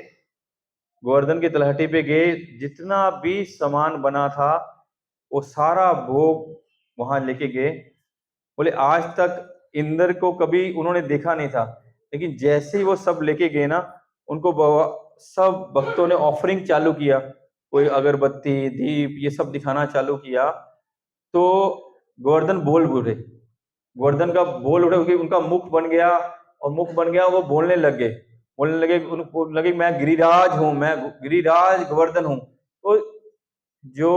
गोवर्धन की तलहटी पे गए, जितना भी सामान बना था वो सारा भोग वहां लेके गए। बोले आज तक इंद्र को कभी उन्होंने देखा नहीं था, लेकिन जैसे ही वो सब लेके गए ना, उनको सब भक्तों ने ऑफरिंग चालू किया, कोई अगरबत्ती दीप ये सब दिखाना चालू किया। तो गोवर्धन बोल उठे, गोवर्धन का बोल उठे क्योंकि उनका मुख बन गया, और मुख बन गया वो बोलने लग गए, बोलने लगे, उनको लगे मैं गिरिराज हूं, मैं गिरिराज गोवर्धन हूं। तो जो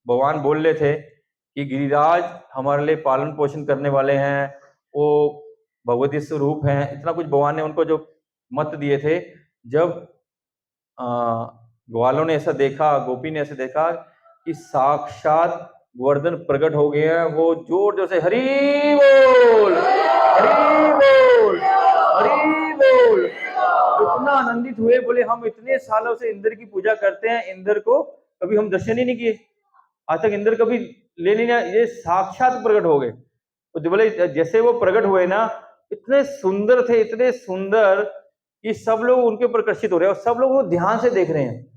भगवान बोल रहे थे कि गिरिराज हमारे लिए पालन पोषण करने वाले हैं, वो भगवती स्वरूप हैं, इतना कुछ भगवान ने उनको जो मत दिए थे। जब ग्वालों ने ऐसा देखा, गोपी ने ऐसा देखा कि साक्षात गोवर्धन प्रकट हो गए हैं, वो जोर जोर से हरि बोल, हरि बोल, हरि बोल, इतना आनंदित हुए। बोले हम इतने सालों से इंद्र की पूजा करते हैं, इंद्र को कभी हम दर्शन ही नहीं किए, आज तक इंद्र कभी ले नहीं, ये साक्षात प्रकट हो गए। तो बोले जैसे वो प्रकट हुए ना, इतने सुंदर थे, इतने सुंदर कि सब लोग उनके ऊपर आकर्षित हो रहे हैं, और सब लोग वो ध्यान से देख रहे हैं।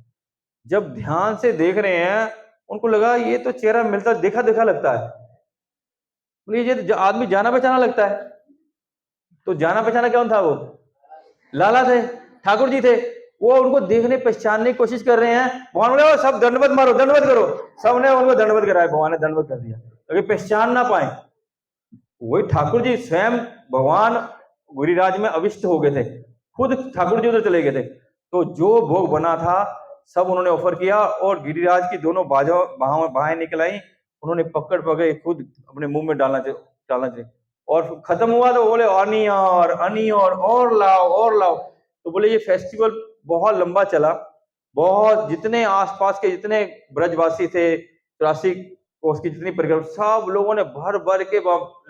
जब ध्यान से देख रहे हैं, उनको लगा ये तो चेहरा मिलता देखा देखा लगता है, बोले ये आदमी जाना पहचाना लगता है। तो जाना पहचाना कौन था? वो लाला थे, ठाकुर जी थे। वो उनको देखने पहचानने की कोशिश कर रहे हैं। भगवान बोले ओ सब दंडवत मारो, दंडवत करो। सबने उनको दंडवत कराया, भगवान ने दंडवत कर दिया ताकि पहचान ना पाए। वही ठाकुर जी स्वयं भगवान गिरिराज में अविष्ट हो गए थे, खुद ठाकुर जी उधर चले गए थे। तो जो भोग बना था सब उन्होंने ऑफर किया, और गिरिराज की दोनों बाहें निकल आई, उन्होंने पकड़ पकड़ खुद अपने मुंह में डालना चाहिए। और खत्म हुआ तो बोले अनी और लाओ और लाओ। तो बोले ये फेस्टिवल बहुत लंबा चला, बहुत जितने आसपास के जितने ब्रजवासी थे, 84 कोस की जितनी परिक्रमा, सब लोगों ने भर भर के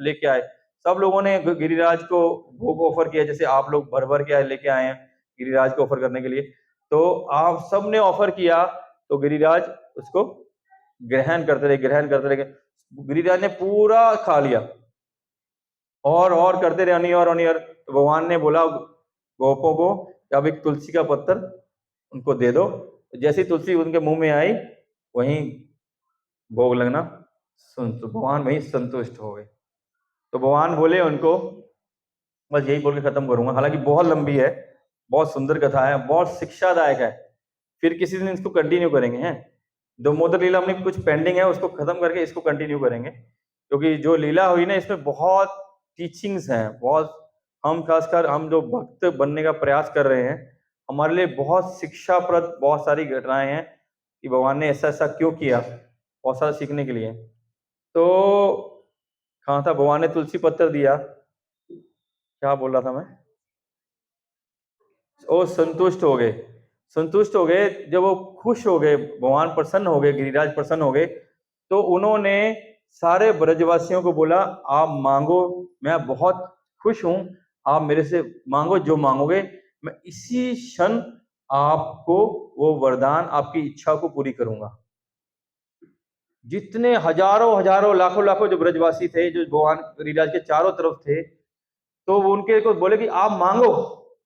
लेके आए। सब लोगों ने गिरिराज को भोग ऑफर किया, जैसे आप लोग भर भर के लेके आए हैं। गिरिराज को ऑफर करने के लिए। तो आप सबने ऑफर किया तो गिरिराज उसको ग्रहण करते रहे। गिरिराज ने पूरा खा लिया और करते रहे, अनियर। तो भगवान ने बोला गोपों को अब एक तुलसी का पत्थर उनको दे दो। जैसी तुलसी उनके मुंह में आई वहीं भोग लगना भगवान वहीं संतुष्ट हो गए। तो भगवान बोले उनको, बस यही बोल के खत्म करूंगा, हालांकि बहुत लंबी है, बहुत सुंदर कथा है, बहुत शिक्षादायक है, फिर किसी दिन इसको कंटिन्यू करेंगे हैं। दामोदर लीला में कुछ पेंडिंग है, उसको खत्म करके इसको कंटिन्यू करेंगे, क्योंकि जो लीला हुई ना इसमें बहुत टीचिंग्स हैं, बहुत हम खासकर हम जो भक्त बनने का प्रयास कर रहे हैं हमारे लिए बहुत शिक्षाप्रद बहुत सारी घटनाएं हैं कि भगवान ने ऐसा ऐसा क्यों किया, बहुत सारा सीखने के लिए। तो कहाँ था, भगवान ने तुलसी पत्थर दिया, क्या बोल रहा था मैं, ओ संतुष्ट हो गए। जब वो खुश हो गए, भगवान प्रसन्न हो गए, गिरिराज प्रसन्न हो गए, तो उन्होंने सारे ब्रजवासियों को बोला आप मांगो, मैं बहुत खुश हूं, आप मेरे से मांगो, जो मांगोगे मैं इसी क्षण आपको वो वरदान, आपकी इच्छा को पूरी करूंगा। जितने हजारों लाखों जो ब्रजवासी थे, जो भगवान गिरिराज के चारों तरफ थे, तो वो उनके को बोले कि आप मांगो,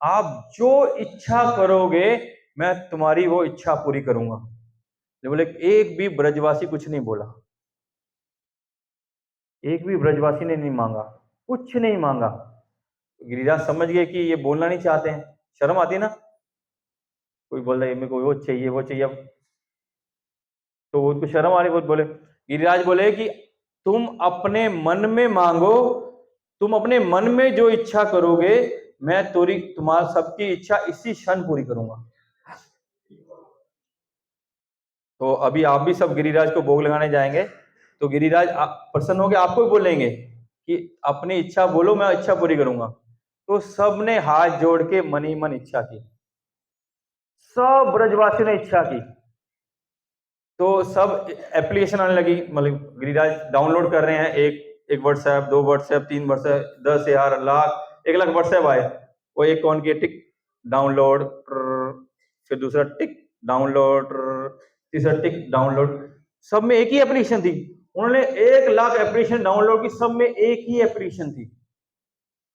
आप जो इच्छा करोगे मैं तुम्हारी वो इच्छा पूरी करूंगा। तो बोले एक भी ब्रजवासी कुछ नहीं बोला, एक भी ब्रजवासी ने नहीं मांगा, कुछ नहीं मांगा। गिरिराज समझ गए कि ये बोलना नहीं चाहते हैं, शर्म आती है ना, कोई बोल रहा है मेरे को वो चाहिए अब, तो उनको शर्म आ रही, वो बोले, गिरिराज बोले कि तुम अपने मन में मांगो, तुम अपने मन में जो इच्छा करोगे मैं तुम्हारा सबकी इच्छा इसी क्षण पूरी करूंगा। तो अभी आप भी सब गिरिराज को भोग लगाने जाएंगे, तो गिरिराज प्रसन्न होकर आपको भी बोलेंगे कि अपनी इच्छा बोलो, मैं इच्छा पूरी करूंगा। तो सबने हाथ जोड़ के मन ही मन इच्छा की, सब ब्रजवासियों ने इच्छा की। तो सब एप्लीकेशन आने लगी, मतलब गिरिराज डाउनलोड कर रहे हैं, एक WhatsApp, 2 WhatsApp, 3 WhatsApp, 10,000 lakh 1 lakh WhatsApp आए। वो एक कौन की टिक डाउनलोड, फिर दूसरा टिक डाउनलोड, तीसरा टिक डाउनलोड, सब में एक ही एप्लीकेशन थी। उन्होंने 1 लाख एप्लीकेशन डाउनलोड की, सब में एक ही एप्लीकेशन थी।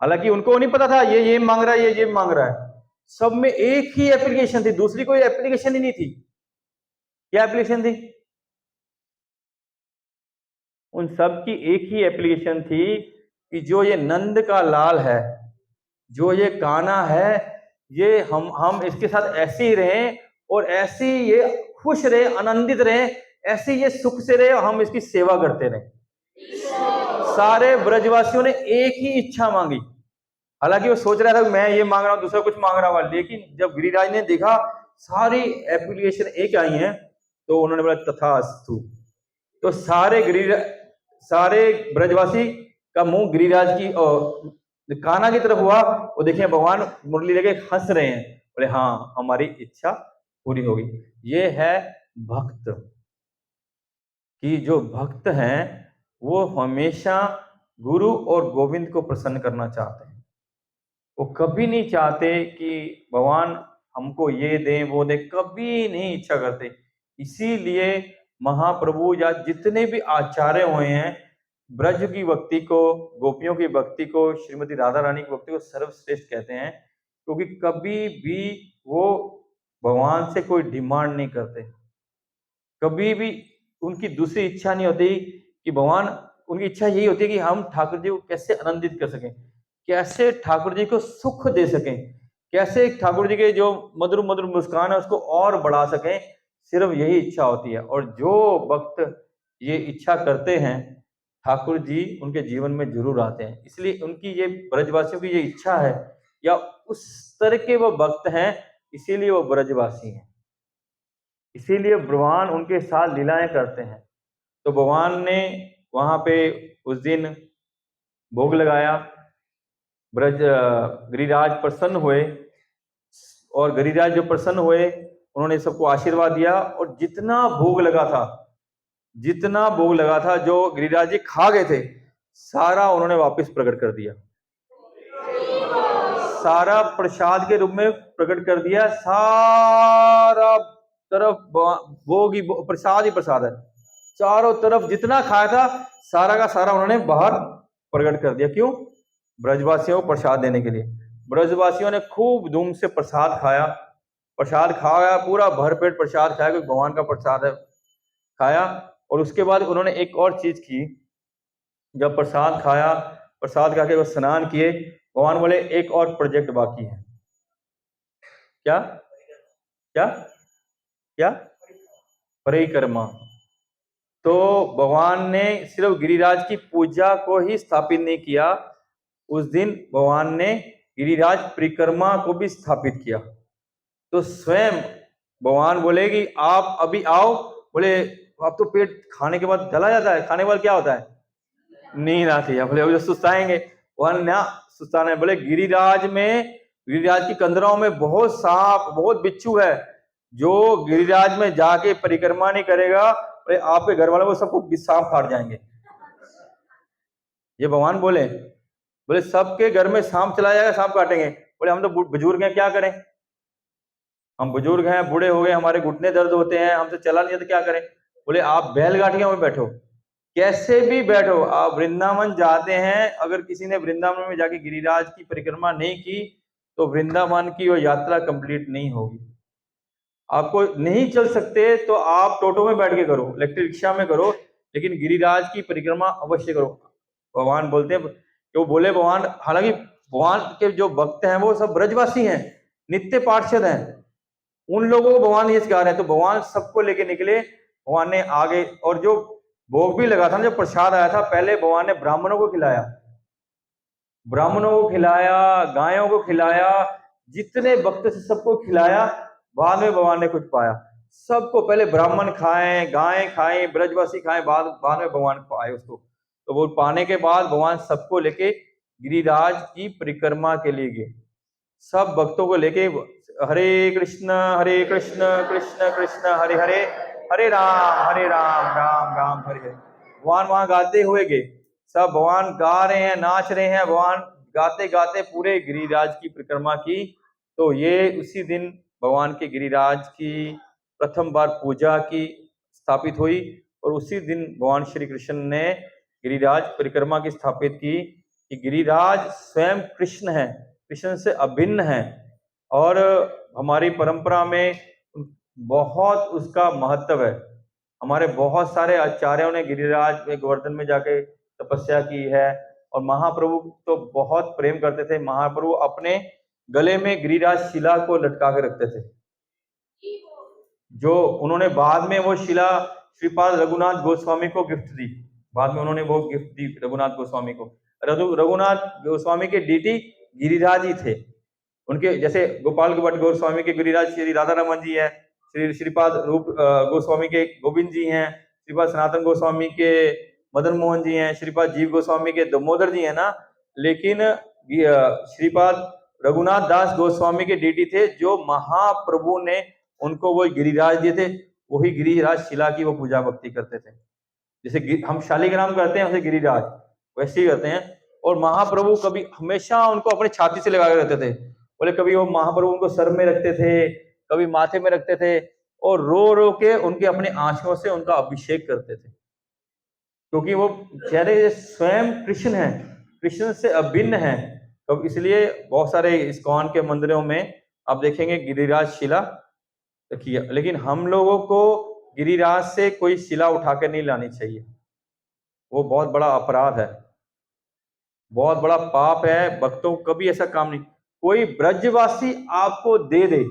हालांकि उनको नहीं पता था ये मांग रहा है, ये मांग रहा है, सब में एक ही एप्लीकेशन थी, दूसरी कोई एप्लीकेशन ही नहीं थी। क्या एप्लीकेशन थी? उन सब की एक ही एप्लीकेशन थी कि जो ये नंद का लाल है, जो ये कान्हा है, ये हम इसके साथ ऐसे ही रहें और ऐसे ये खुश रहे, आनंदित रहे, ऐसे ये सुख से रहे, हम इसकी सेवा करते रहे। सारे ब्रजवासियों ने एक ही इच्छा मांगी। हालांकि वो सोच रहा था मैं ये मांग रहा हूं, दूसरा कुछ मांग रहा हुआ, लेकिन जब गिरिराज ने देखा सारी एप्लीकेशन एक आई हैं, तो उन्होंने बोला तथास्तु। तो सारे ब्रजवासी का मुंह गिरिराज की और कान्हा की तरफ हुआ। वो देखिए भगवान मुरली लेके हंस रहे हैं, बोले हाँ हमारी इच्छा पूरी होगी। ये है भक्त, कि जो भक्त हैं वो हमेशा गुरु और गोविंद को प्रसन्न करना चाहते हैं। वो कभी नहीं चाहते कि भगवान हमको ये दें वो दें, कभी नहीं इच्छा करते। इसीलिए महाप्रभु या जितने भी आचार्य हुए हैं, ब्रज की भक्ति को, गोपियों की भक्ति को, श्रीमती राधा रानी की भक्ति को सर्वश्रेष्ठ कहते हैं, क्योंकि कभी भी वो भगवान से कोई डिमांड नहीं करते, कभी भी उनकी दूसरी इच्छा नहीं होती कि भगवान, उनकी इच्छा यही होती है कि हम ठाकुर जी को कैसे आनंदित कर सकें, कैसे ठाकुर जी को सुख दे सकें, कैसे ठाकुर जी के जो मधुर मधुर मुस्कान है उसको और बढ़ा सकें, सिर्फ यही इच्छा होती है। और जो भक्त ये इच्छा करते हैं ठाकुर जी उनके जीवन में जरूर आते हैं। इसलिए उनकी ये ब्रजवासियों की ये इच्छा है, या उस तरह के वो भक्त हैं, इसीलिए वो ब्रजवासी हैं, इसीलिए भगवान उनके साथ लीलाएं करते हैं। तो भगवान ने वहां पे उस दिन भोग लगाया, गिरिराज प्रसन्न हुए, और गिरिराज जो प्रसन्न हुए उन्होंने सबको आशीर्वाद दिया, और जितना भोग लगा था जो गिरिराज जी खा गए थे, सारा उन्होंने वापस प्रकट कर दिया, सारा प्रसाद के रूप में प्रकट कर दिया। सारा तरफ भोग ही प्रसाद ही प्रसाद है, चारों तरफ जितना खाया था सारा का सारा उन्होंने बाहर प्रकट कर दिया। क्यों? ब्रजवासियों को प्रसाद देने के लिए। ब्रजवासियों ने खूब धूम से प्रसाद खाया, प्रसाद खाया, पूरा भरपेट प्रसाद खाया, क्योंकि भगवान का प्रसाद है, खाया। और उसके बाद उन्होंने एक और चीज की, जब प्रसाद खाया, प्रसाद खा के वो स्नान किए, भगवान बोले एक और प्रोजेक्ट बाकी है। क्या क्या क्या? परिक्रमा। तो भगवान ने सिर्फ गिरिराज की पूजा को ही स्थापित नहीं किया, उस दिन भगवान ने गिरिराज परिक्रमा को भी स्थापित किया। तो स्वयं भगवान बोले कि आप अभी आओ। बोले अब तो पेट खाने के बाद जला जाता है, खाने के बाद क्या होता है? नींद आती है। बोले अभी तो सुस्ताएंगे, वहां ना सुस्ताना है। बोले गिरिराज में, गिरिराज की कंदरों में बहुत सांप, बहुत बिच्छू है, जो गिरिराज में जाके परिक्रमा नहीं करेगा, बोले आपके घर वालों को सबको सांप काट जाएंगे। ये भगवान बोले। बोले सबके घर में सांप चला जाएगा, सांप काटेंगे। बोले हम तो बुजुर्ग हैं, क्या करें? हम बुजुर्ग हैं, बूढ़े हो गए, हमारे घुटने दर्द होते हैं, हमसे चला नहीं जाता, क्या करें? बोले आप बैलगाड़ियों में बैठो, कैसे भी बैठो, आप वृंदावन जाते हैं। अगर किसी ने वृंदावन में जाके गिरिराज की परिक्रमा नहीं की तो वृंदावन की वो यात्रा कंप्लीट नहीं होगी। आपको नहीं चल सकते तो आप टोटो में बैठ के करो, इलेक्ट्रिक रिक्शा में करो, लेकिन गिरिराज की परिक्रमा अवश्य करो। भगवान बोलते हैं कि वो बोले, भगवान, हालांकि भगवान के जो भक्त हैं वो सब ब्रजवासी हैं, नित्य पार्षद हैं, उन लोगों को भगवान ये सिखा रहे हैं। तो भगवान सबको लेके निकले। भगवान ने आगे, और जो भोग भी लगा था, जो प्रसाद आया था, पहले भगवान ने ब्राह्मणों को खिलाया, ब्राह्मणों को खिलाया, गायों को खिलाया, जितने भक्त से सबको खिलाया। बाद में भगवान ने कुछ पाया, सबको पहले ब्राह्मण खाएं, गाय खाएं, ब्रजवासी खाएं, बाद में भगवान को आए उसको। तो वो पाने के बाद भगवान सबको लेके गिरिराज की परिक्रमा के लिए गए, सब भक्तों को लेके। हरे कृष्ण कृष्ण कृष्ण हरे हरे, हरे राम राम राम हरे हरे। भगवान वहां गाते हुए गए, सब भगवान गा रहे हैं, नाच रहे हैं, भगवान गाते गाते पूरे गिरिराज की परिक्रमा की। तो ये उसी दिन भगवान के गिरिराज की प्रथम बार पूजा की स्थापित हुई, और उसी दिन भगवान श्री कृष्ण ने गिरिराज परिक्रमा की स्थापित की कि गिरिराज स्वयं कृष्ण है, कृष्ण से अभिन्न है। और हमारी परंपरा में बहुत उसका महत्व है। हमारे बहुत सारे आचार्यों ने गिरिराज में गोवर्धन में जाके तपस्या की है, और महाप्रभु तो बहुत प्रेम करते थे। महाप्रभु अपने गले में गिरिराज शिला को लटका के रखते थे, जो उन्होंने बाद में वो शिला श्रीपाद रघुनाथ गोस्वामी को गिफ्ट दी। बाद में उन्होंने वो गिफ्ट दी रघुनाथ गोस्वामी को। रघुनाथ गोस्वामी के डीटी गिरिराज ही थे उनके, जैसे गोपाल भट्ट गोस्वामी के गिरिराज श्री राधा रमन जी है, श्रीपाद रूप गोस्वामी के गोविंद जी हैं, श्रीपाद सनातन गोस्वामी के मदन मोहन जी हैं, श्रीपाद जीव गोस्वामी के दामोदर जी हैं ना। लेकिन श्रीपाद रघुनाथ दास गोस्वामी के डीटी थे, जो महाप्रभु ने उनको वो गिरिराज दिए थे, वही गिरिराज शिला की वो पूजा भक्ति करते थे। जैसे हम शालिग्राम करते हैं वैसे गिरिराज वैसे ही करते हैं। और महाप्रभु कभी हमेशा उनको अपनी छाती से लगा के रखते थे। बोले कभी वो महाप्रभु उनको सर में रखते थे, कभी माथे में रखते थे, और रो रो के उनके अपने आंसुओं से उनका अभिषेक करते थे, क्योंकि वो चेहरे स्वयं कृष्ण है, कृष्ण से अभिन्न है। तो इसलिए बहुत सारे इस्कॉन के मंदिरों में आप देखेंगे गिरिराज शिला रखी है। लेकिन हम लोगों को गिरिराज से कोई शिला उठा के नहीं लानी चाहिए, वो बहुत बड़ा अपराध है, बहुत बड़ा पाप है। भक्तों को कभी ऐसा काम नहीं। कोई ब्रजवासी आपको दे दे,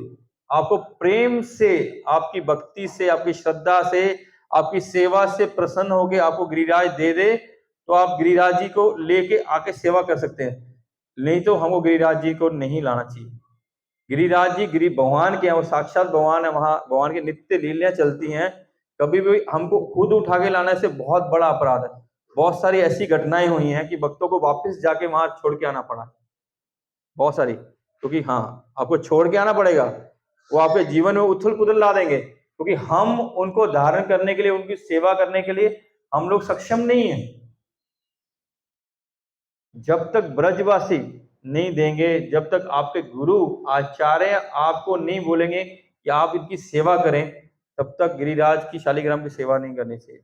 आपको प्रेम से, आपकी भक्ति से, आपकी श्रद्धा से, आपकी सेवा से प्रसन्न होके आपको गिरिराज दे दे, तो आप गिरिराज जी को लेके आके सेवा कर सकते हैं। नहीं तो हमको गिरिराज जी को नहीं लाना चाहिए। गिरिराज जी गिरि भगवान के हैं, वो साक्षात भगवान है, वहां भगवान की नित्य लीलाएं चलती हैं। कभी भी हमको खुद उठा के लाने से बहुत बड़ा अपराध है। बहुत सारी ऐसी घटनाएं हुई हैं कि भक्तों को वापस जाके वहां छोड़ के आना पड़ा, बहुत सारी। क्योंकि हाँ, आपको छोड़ के आना पड़ेगा, वो आपके जीवन में उथल पुथल ला देंगे, क्योंकि हम उनको धारण करने के लिए, उनकी सेवा करने के लिए हम लोग सक्षम नहीं है। जब तक ब्रजवासी नहीं देंगे, जब तक आपके गुरु आचार्य आपको नहीं बोलेंगे कि आप इनकी सेवा करें, तब तक गिरिराज की शालिग्राम की सेवा नहीं करनी चाहिए।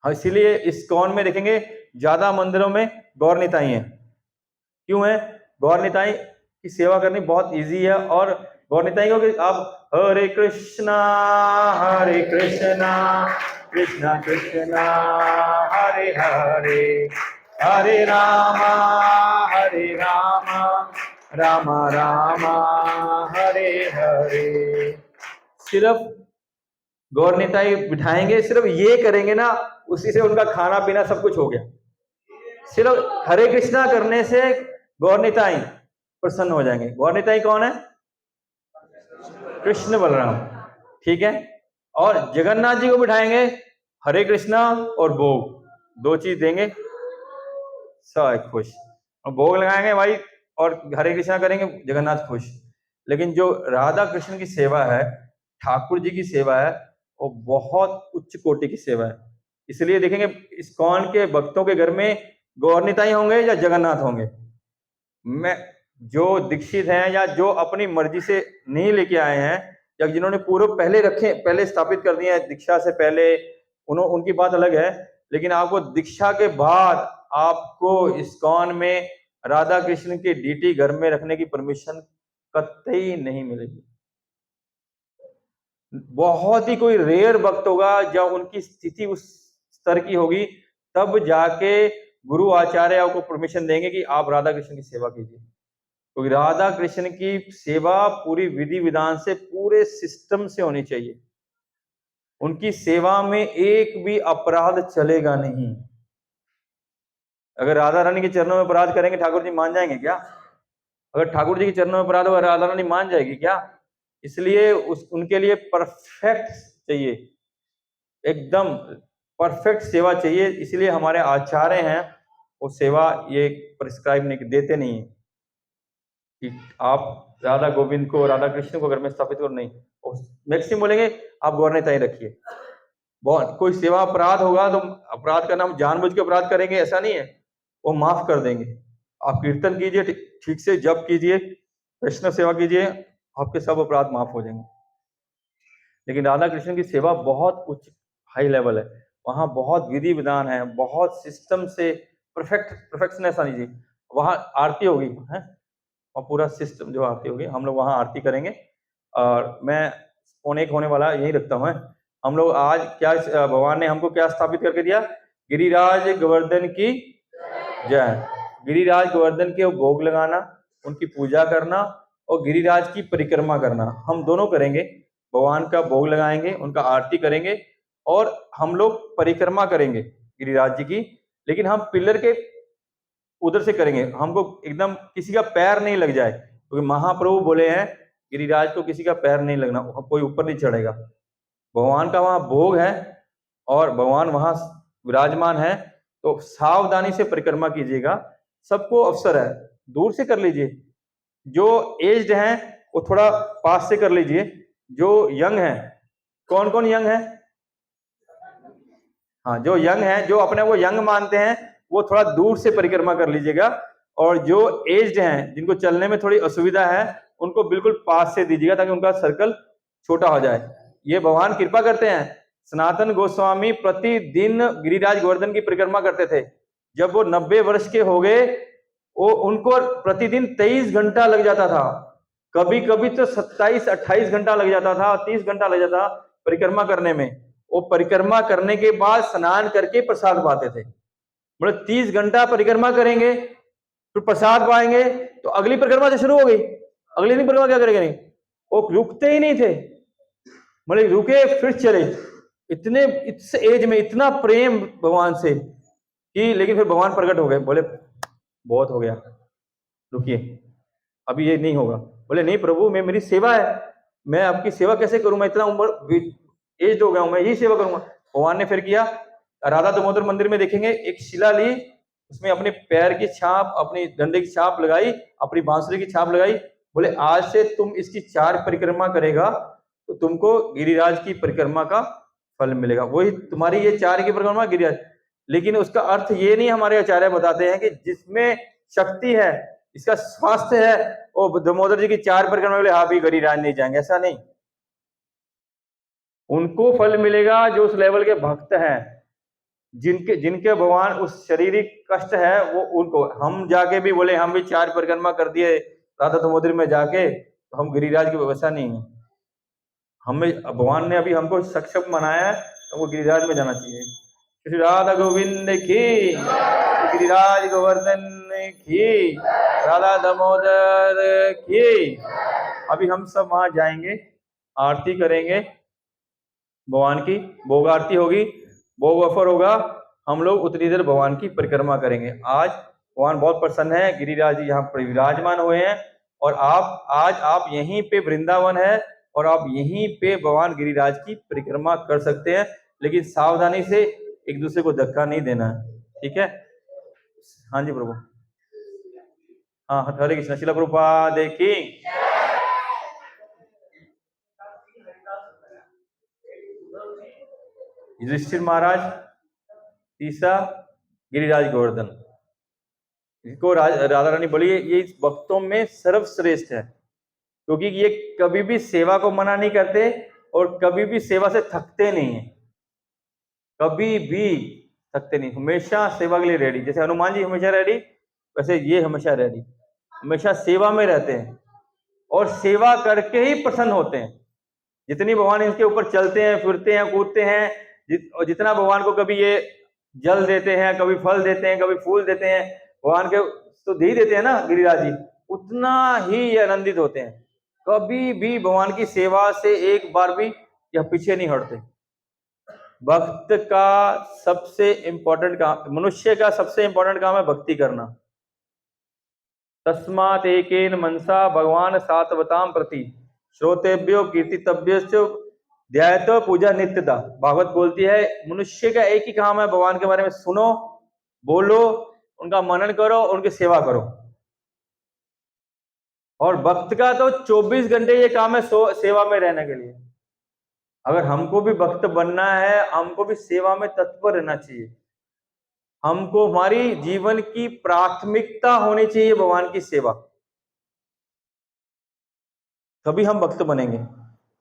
हाँ, इसीलिए इस्कॉन में देखेंगे ज्यादा मंदिरों में गौर निताई है। क्यों है? गौर निताई की सेवा करनी बहुत इजी है। और गौर निताई को कि आप हरे कृष्णा कृष्णा कृष्णा हरे हरे, हरे रामा रामा रामा हरे हरे। सिर्फ गौर निताई बिठाएंगे, सिर्फ ये करेंगे ना, उसी से उनका खाना पीना सब कुछ हो गया। सिर्फ हरे कृष्णा करने से गौर निताई प्रसन्न हो जाएंगे। गौर निताई कौन है? कृष्ण बलराम, ठीक है। और जगन्नाथ जी को बिठाएंगे, हरे कृष्णा और भोग, दो चीज देंगे, सब खुश। और भोग लगाएंगे भाई और हरे कृष्णा करेंगे, जगन्नाथ खुश। लेकिन जो राधा कृष्ण की सेवा है, ठाकुर जी की सेवा है, वो बहुत उच्च कोटि की सेवा है। इसलिए देखेंगे इस्कॉन के भक्तों के घर में गौर निताई होंगे या जगन्नाथ होंगे। मैं जो दीक्षित हैं या जो अपनी मर्जी से नहीं लेके आए हैं, या जिन्होंने पूर्व पहले स्थापित कर दिए हैं दीक्षा से पहले, उनकी बात अलग है। लेकिन आपको दीक्षा के बाद आपको इस्कॉन में राधा कृष्ण की डीटी घर में रखने की परमिशन कतई नहीं मिलेगी। बहुत ही कोई रेयर भक्त होगा जब उनकी स्थिति उस स्तर की होगी, तब जाके गुरु आचार्य आपको परमिशन देंगे कि आप राधा कृष्ण की सेवा कीजिए। क्योंकि तो राधा कृष्ण की सेवा पूरी विधि विधान से, पूरे सिस्टम से होनी चाहिए। उनकी सेवा में एक भी अपराध चलेगा नहीं। अगर राधा रानी के चरणों में अपराध करेंगे, ठाकुर जी मान जाएंगे क्या? अगर ठाकुर जी के चरणों में अपराध होगा, राधा रानी मान जाएगी क्या? इसलिए उनके लिए परफेक्ट चाहिए, एकदम परफेक्ट सेवा चाहिए। इसलिए हमारे आचार्य हैं, वो सेवा ये प्रिस्क्राइब नहीं देते नहीं है कि आप राधा गोविंद को, राधा कृष्ण को घर में स्थापित करो, नहीं। मैक्सिमम बोलेंगे आप गौर निताई रखिए। बहुत कोई सेवा अपराध होगा तो अपराध का नाम जानबूझ के अपराध करेंगे ऐसा नहीं है, वो माफ कर देंगे। आप कीर्तन कीजिए, ठीक से जप कीजिए, वैष्णव सेवा कीजिए, आपके सब अपराध माफ हो जाएंगे। लेकिन राधा कृष्ण की सेवा बहुत उच्च हाई लेवल है, वहां बहुत विधि विधान है, बहुत सिस्टम से परफेक्शन ऐसा नहीं जी। वहां आरती होगी है, और पूरा सिस्टम जो आरती होगी, हम लोग वहां आरती करेंगे। और मैं पौने 1 होने वाला यही रखता हूँ। हम लोग आज क्या, भगवान ने हमको क्या स्थापित करके दिया? गिरिराज गोवर्धन की जय। गिरिराज गोवर्धन के भोग लगाना, उनकी पूजा करना और गिरिराज की परिक्रमा करना, हम दोनों करेंगे। भगवान का भोग लगाएंगे, उनका आरती करेंगे और हम लोग परिक्रमा करेंगे गिरिराज जी की। लेकिन हम पिलर के उधर से करेंगे, हमको एकदम किसी का पैर नहीं लग जाए, क्योंकि महाप्रभु बोले हैं गिरिराज को किसी का पैर नहीं लगना, कोई ऊपर नहीं चढ़ेगा। भगवान का वहां भोग है और भगवान वहां विराजमान है, तो सावधानी से परिक्रमा कीजिएगा। सबको अवसर है, दूर से कर लीजिए। जो एज्ड हैं वो थोड़ा पास से कर लीजिए। जो यंग है, कौन कौन यंग है? हाँ, जो यंग है, जो अपने को यंग मानते हैं, वो थोड़ा दूर से परिक्रमा कर लीजिएगा। और जो एज्ड हैं, जिनको चलने में थोड़ी असुविधा है, उनको बिल्कुल पास से दीजिएगा, ताकि उनका सर्कल छोटा हो जाए। ये भगवान कृपा करते हैं। सनातन गोस्वामी प्रतिदिन गिरिराज गोवर्धन की परिक्रमा करते थे। जब वो 90 वर्ष के हो गए, वो उनको प्रतिदिन 23 घंटा लग जाता था, कभी कभी तो 27-28 घंटा लग जाता था, 30 घंटा लग जाता परिक्रमा करने में। वो परिक्रमा करने के बाद स्नान करके प्रसाद पाते थे। मतलब 30 घंटा परिक्रमा करेंगे, फिर प्रसाद पाएंगे, तो अगली परिक्रमा से शुरू हो गई। अगले दिन परिक्रमा क्या करेंगे? नहीं, वो रुकते ही नहीं थे, मतलब रुके फिर चले। इतने इस एज में इतना प्रेम भगवान से कि, लेकिन फिर भगवान प्रकट हो गए, बोले बहुत हो गया, रुकिए, अभी ये नहीं होगा। बोले नहीं प्रभु, मैं, मेरी सेवा है, मैं आपकी सेवा कैसे करूं, मैं इतना उम्र एज हो गया हूं, मैं यही सेवा करूंगा। भगवान ने फिर किया, राधा दामोदर मंदिर में देखेंगे, एक शिला ली, उसमें अपने पैर की छाप, अपनी डंडे की छाप लगाई, अपनी बांसुरी की छाप लगाई। बोले आज से तुम इसकी 4 परिक्रमा करेगा तो तुमको गिरिराज की परिक्रमा का फल मिलेगा। वही तुम्हारी ये 4 की परिक्रमा गिरिराज। लेकिन उसका अर्थ ये नहीं, हमारे आचार्य बताते हैं कि जिसमें शक्ति है, इसका स्वास्थ्य है, वो दामोदर जी की 4 परिक्रमा वाले हाँ भी गिरिराज नहीं जाएंगे, ऐसा नहीं। उनको फल मिलेगा जो उस लेवल के भक्त हैं, जिनके जिनके भगवान उस शारीरिक कष्ट है वो उनको। हम जाके भी बोले हम भी 4 परिक्रमा कर दिए राधा दामोदर में जाके, तो हम गिरिराज की व्यवस्था नहीं है। हमें भगवान ने अभी हमको सक्षम बनाया है, हमको गिरिराज में जाना चाहिए। श्री राधा गोविंद की, गिरिराज गोवर्धन की, राधा दामोदर की। अभी हम सब वहां जाएंगे, आरती करेंगे भगवान की, भोग आरती होगी, भोग ऑफर होगा, हम लोग उतनी देर भगवान की परिक्रमा करेंगे। आज भगवान बहुत प्रसन्न है, गिरिराज जी यहाँ पर विराजमान हुए हैं, और आज आप यहीं पे वृंदावन है और आप यहीं पे भगवान गिरिराज की परिक्रमा कर सकते हैं, लेकिन सावधानी से, एक दूसरे को धक्का नहीं देना है, ठीक है। हाँ जी प्रभु। हाँ, हरे कृष्ण। शिला प्रभुपाद की। युधिष्ठिर महाराज, तीसरा गिरिराज गोवर्धन। इसको राधा रानी बोली ये इस भक्तों में सर्वश्रेष्ठ है, क्योंकि ये कभी भी सेवा को मना नहीं करते और कभी भी सेवा से थकते नहीं है, कभी भी थकते नहीं, हमेशा सेवा के लिए रेडी। जैसे हनुमान जी हमेशा रेडी, वैसे ये हमेशा रेडी, हमेशा सेवा में रहते हैं और सेवा करके ही प्रसन्न होते हैं। जितनी भगवान इनके ऊपर चलते हैं, फिरते हैं, कूदते हैं, और जितना भगवान को कभी ये जल देते हैं, कभी फल देते हैं, कभी फूल देते हैं, भगवान के तो दे ही देते हैं ना गिरिराज जी, उतना ही ये आनंदित होते हैं। कभी भी भगवान की सेवा से एक बार भी यह पीछे नहीं हटते। भक्त का सबसे इंपॉर्टेंट काम, मनुष्य का सबसे इंपॉर्टेंट काम है भक्ति करना। तस्मात् एकेन मनसा भगवान सात्वताम प्रति श्रोतेभ्यो कीर्तितव्यो ध्यायत पूजा नित्यता। भागवत बोलती है मनुष्य का एक ही काम है, भगवान के बारे में सुनो, बोलो, उनका मनन करो, उनकी सेवा करो। और भक्त का तो 24 घंटे ये काम है सेवा में रहने के लिए। अगर हमको भी भक्त बनना है, हमको भी सेवा में तत्पर रहना चाहिए। हमको हमारी जीवन की प्राथमिकता होनी चाहिए भगवान की सेवा, तभी हम भक्त बनेंगे।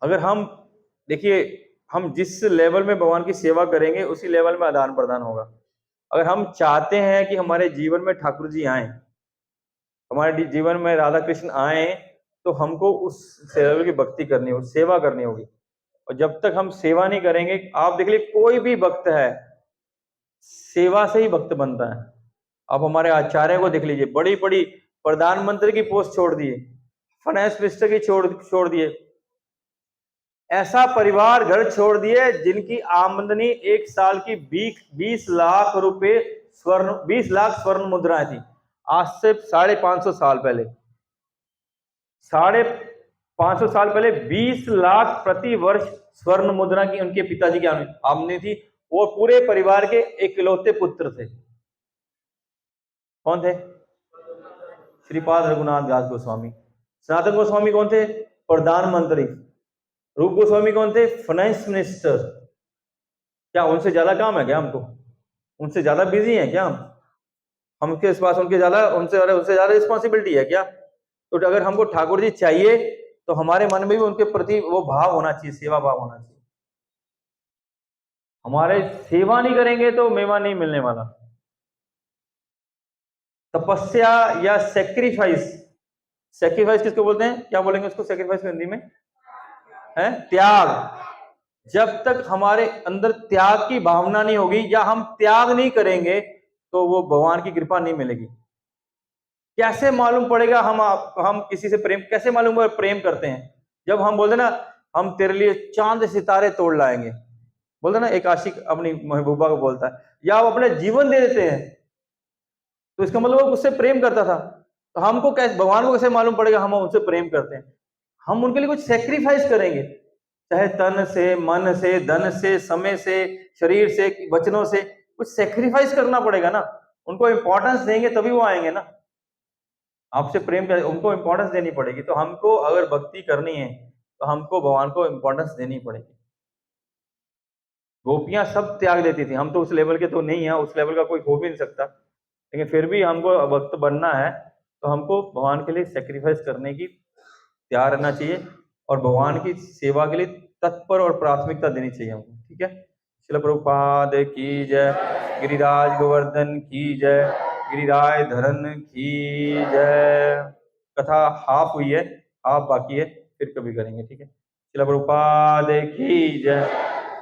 अगर हम देखिए, हम जिस लेवल में भगवान की सेवा करेंगे उसी लेवल में आदान प्रदान होगा। अगर हम चाहते हैं कि हमारे जीवन में ठाकुर जी आए, हमारे जीवन में राधा कृष्ण आए, तो हमको उस लेवल की भक्ति करनी होगी, सेवा करनी होगी। और जब तक हम सेवा नहीं करेंगे, आप देख लीजिए कोई भी भक्त है सेवा से ही भक्त बनता है। आप हमारे आचार्य को देख लीजिए, बड़ी बड़ी प्रधानमंत्री की पोस्ट छोड़ दिए, फाइनेंस मिनिस्टर की छोड़ दिए, ऐसा परिवार घर छोड़ दिए जिनकी आमदनी एक साल की 20 लाख रुपए स्वर्ण, 20 लाख स्वर्ण मुद्राएं थी। आज से 550 साल पहले, 550 साल पहले 20 लाख प्रति वर्ष स्वर्ण मुद्रा की उनके पिताजी की आमदनी थी। वो पूरे परिवार के इकलौते पुत्र थे। कौन थे? श्रीपाद रघुनाथ दास गोस्वामी। सनातन गोस्वामी कौन थे? प्रधानमंत्री। रूप गोस्वामी कौन थे? Finance minister. क्या उनसे ज्यादा काम है क्या हमको? उनसे ज्यादा बिजी है क्या हम के पास उनसे ज्यादा रिस्पॉन्सिबिलिटी है क्या? तो अगर हमको ठाकुर जी चाहिए तो हमारे मन में भी उनके प्रति वो भाव होना चाहिए, सेवा भाव होना चाहिए। हमारे सेवा नहीं करेंगे तो मेवा नहीं मिलने वाला। तपस्या या सेक्रीफाइस किसको बोलते हैं? क्या बोलेंगे उसको सेक्रीफाइस हिंदी में? है त्याग। जब तक हमारे अंदर त्याग की भावना नहीं होगी या हम त्याग नहीं करेंगे तो वो भगवान की कृपा नहीं मिलेगी। कैसे मालूम पड़ेगा हम किसी से प्रेम कैसे मालूम प्रेम करते हैं? जब हम बोलते ना हम तेरे लिए चांद सितारे तोड़ लाएंगे, बोलते ना एक आशिक अपनी महबूबा को बोलता है, या वो अपने जीवन दे देते हैं, तो इसका मतलब वो उससे प्रेम करता था। तो हमको कैसे, भगवान को कैसे मालूम पड़ेगा हम उनसे प्रेम करते हैं? हम उनके लिए कुछ सेक्रीफाइस करेंगे, चाहे तन से, मन से, धन से, समय से, शरीर से, वचनों से, कुछ सेक्रीफाइस करना पड़ेगा ना। उनको इंपॉर्टेंस देंगे तभी वो आएंगे ना। आपसे प्रेम कर, उनको इंपॉर्टेंस देनी पड़ेगी। तो हमको अगर भक्ति करनी है तो हमको भगवान को इंपॉर्टेंस देनी पड़ेगी। गोपियां सब त्याग देती थी, हम तो उस लेवल के तो नहीं है, उस लेवल का कोई हो भी नहीं सकता। लेकिन फिर भी हमको भक्त बनना है तो हमको भगवान के लिए सेक्रीफाइस करने की तैयार रहना चाहिए और भगवान की सेवा के लिए तत्पर और प्राथमिकता देनी चाहिए हमको। ठीक है, श्रील प्रभुपाद की जय, गिरिराज गोवर्धन की जय, गिरिराज धरन की जय। कथा हाफ हुई है, हाफ बाकी है, फिर कभी करेंगे। ठीक है, श्रील प्रभुपाद की जय।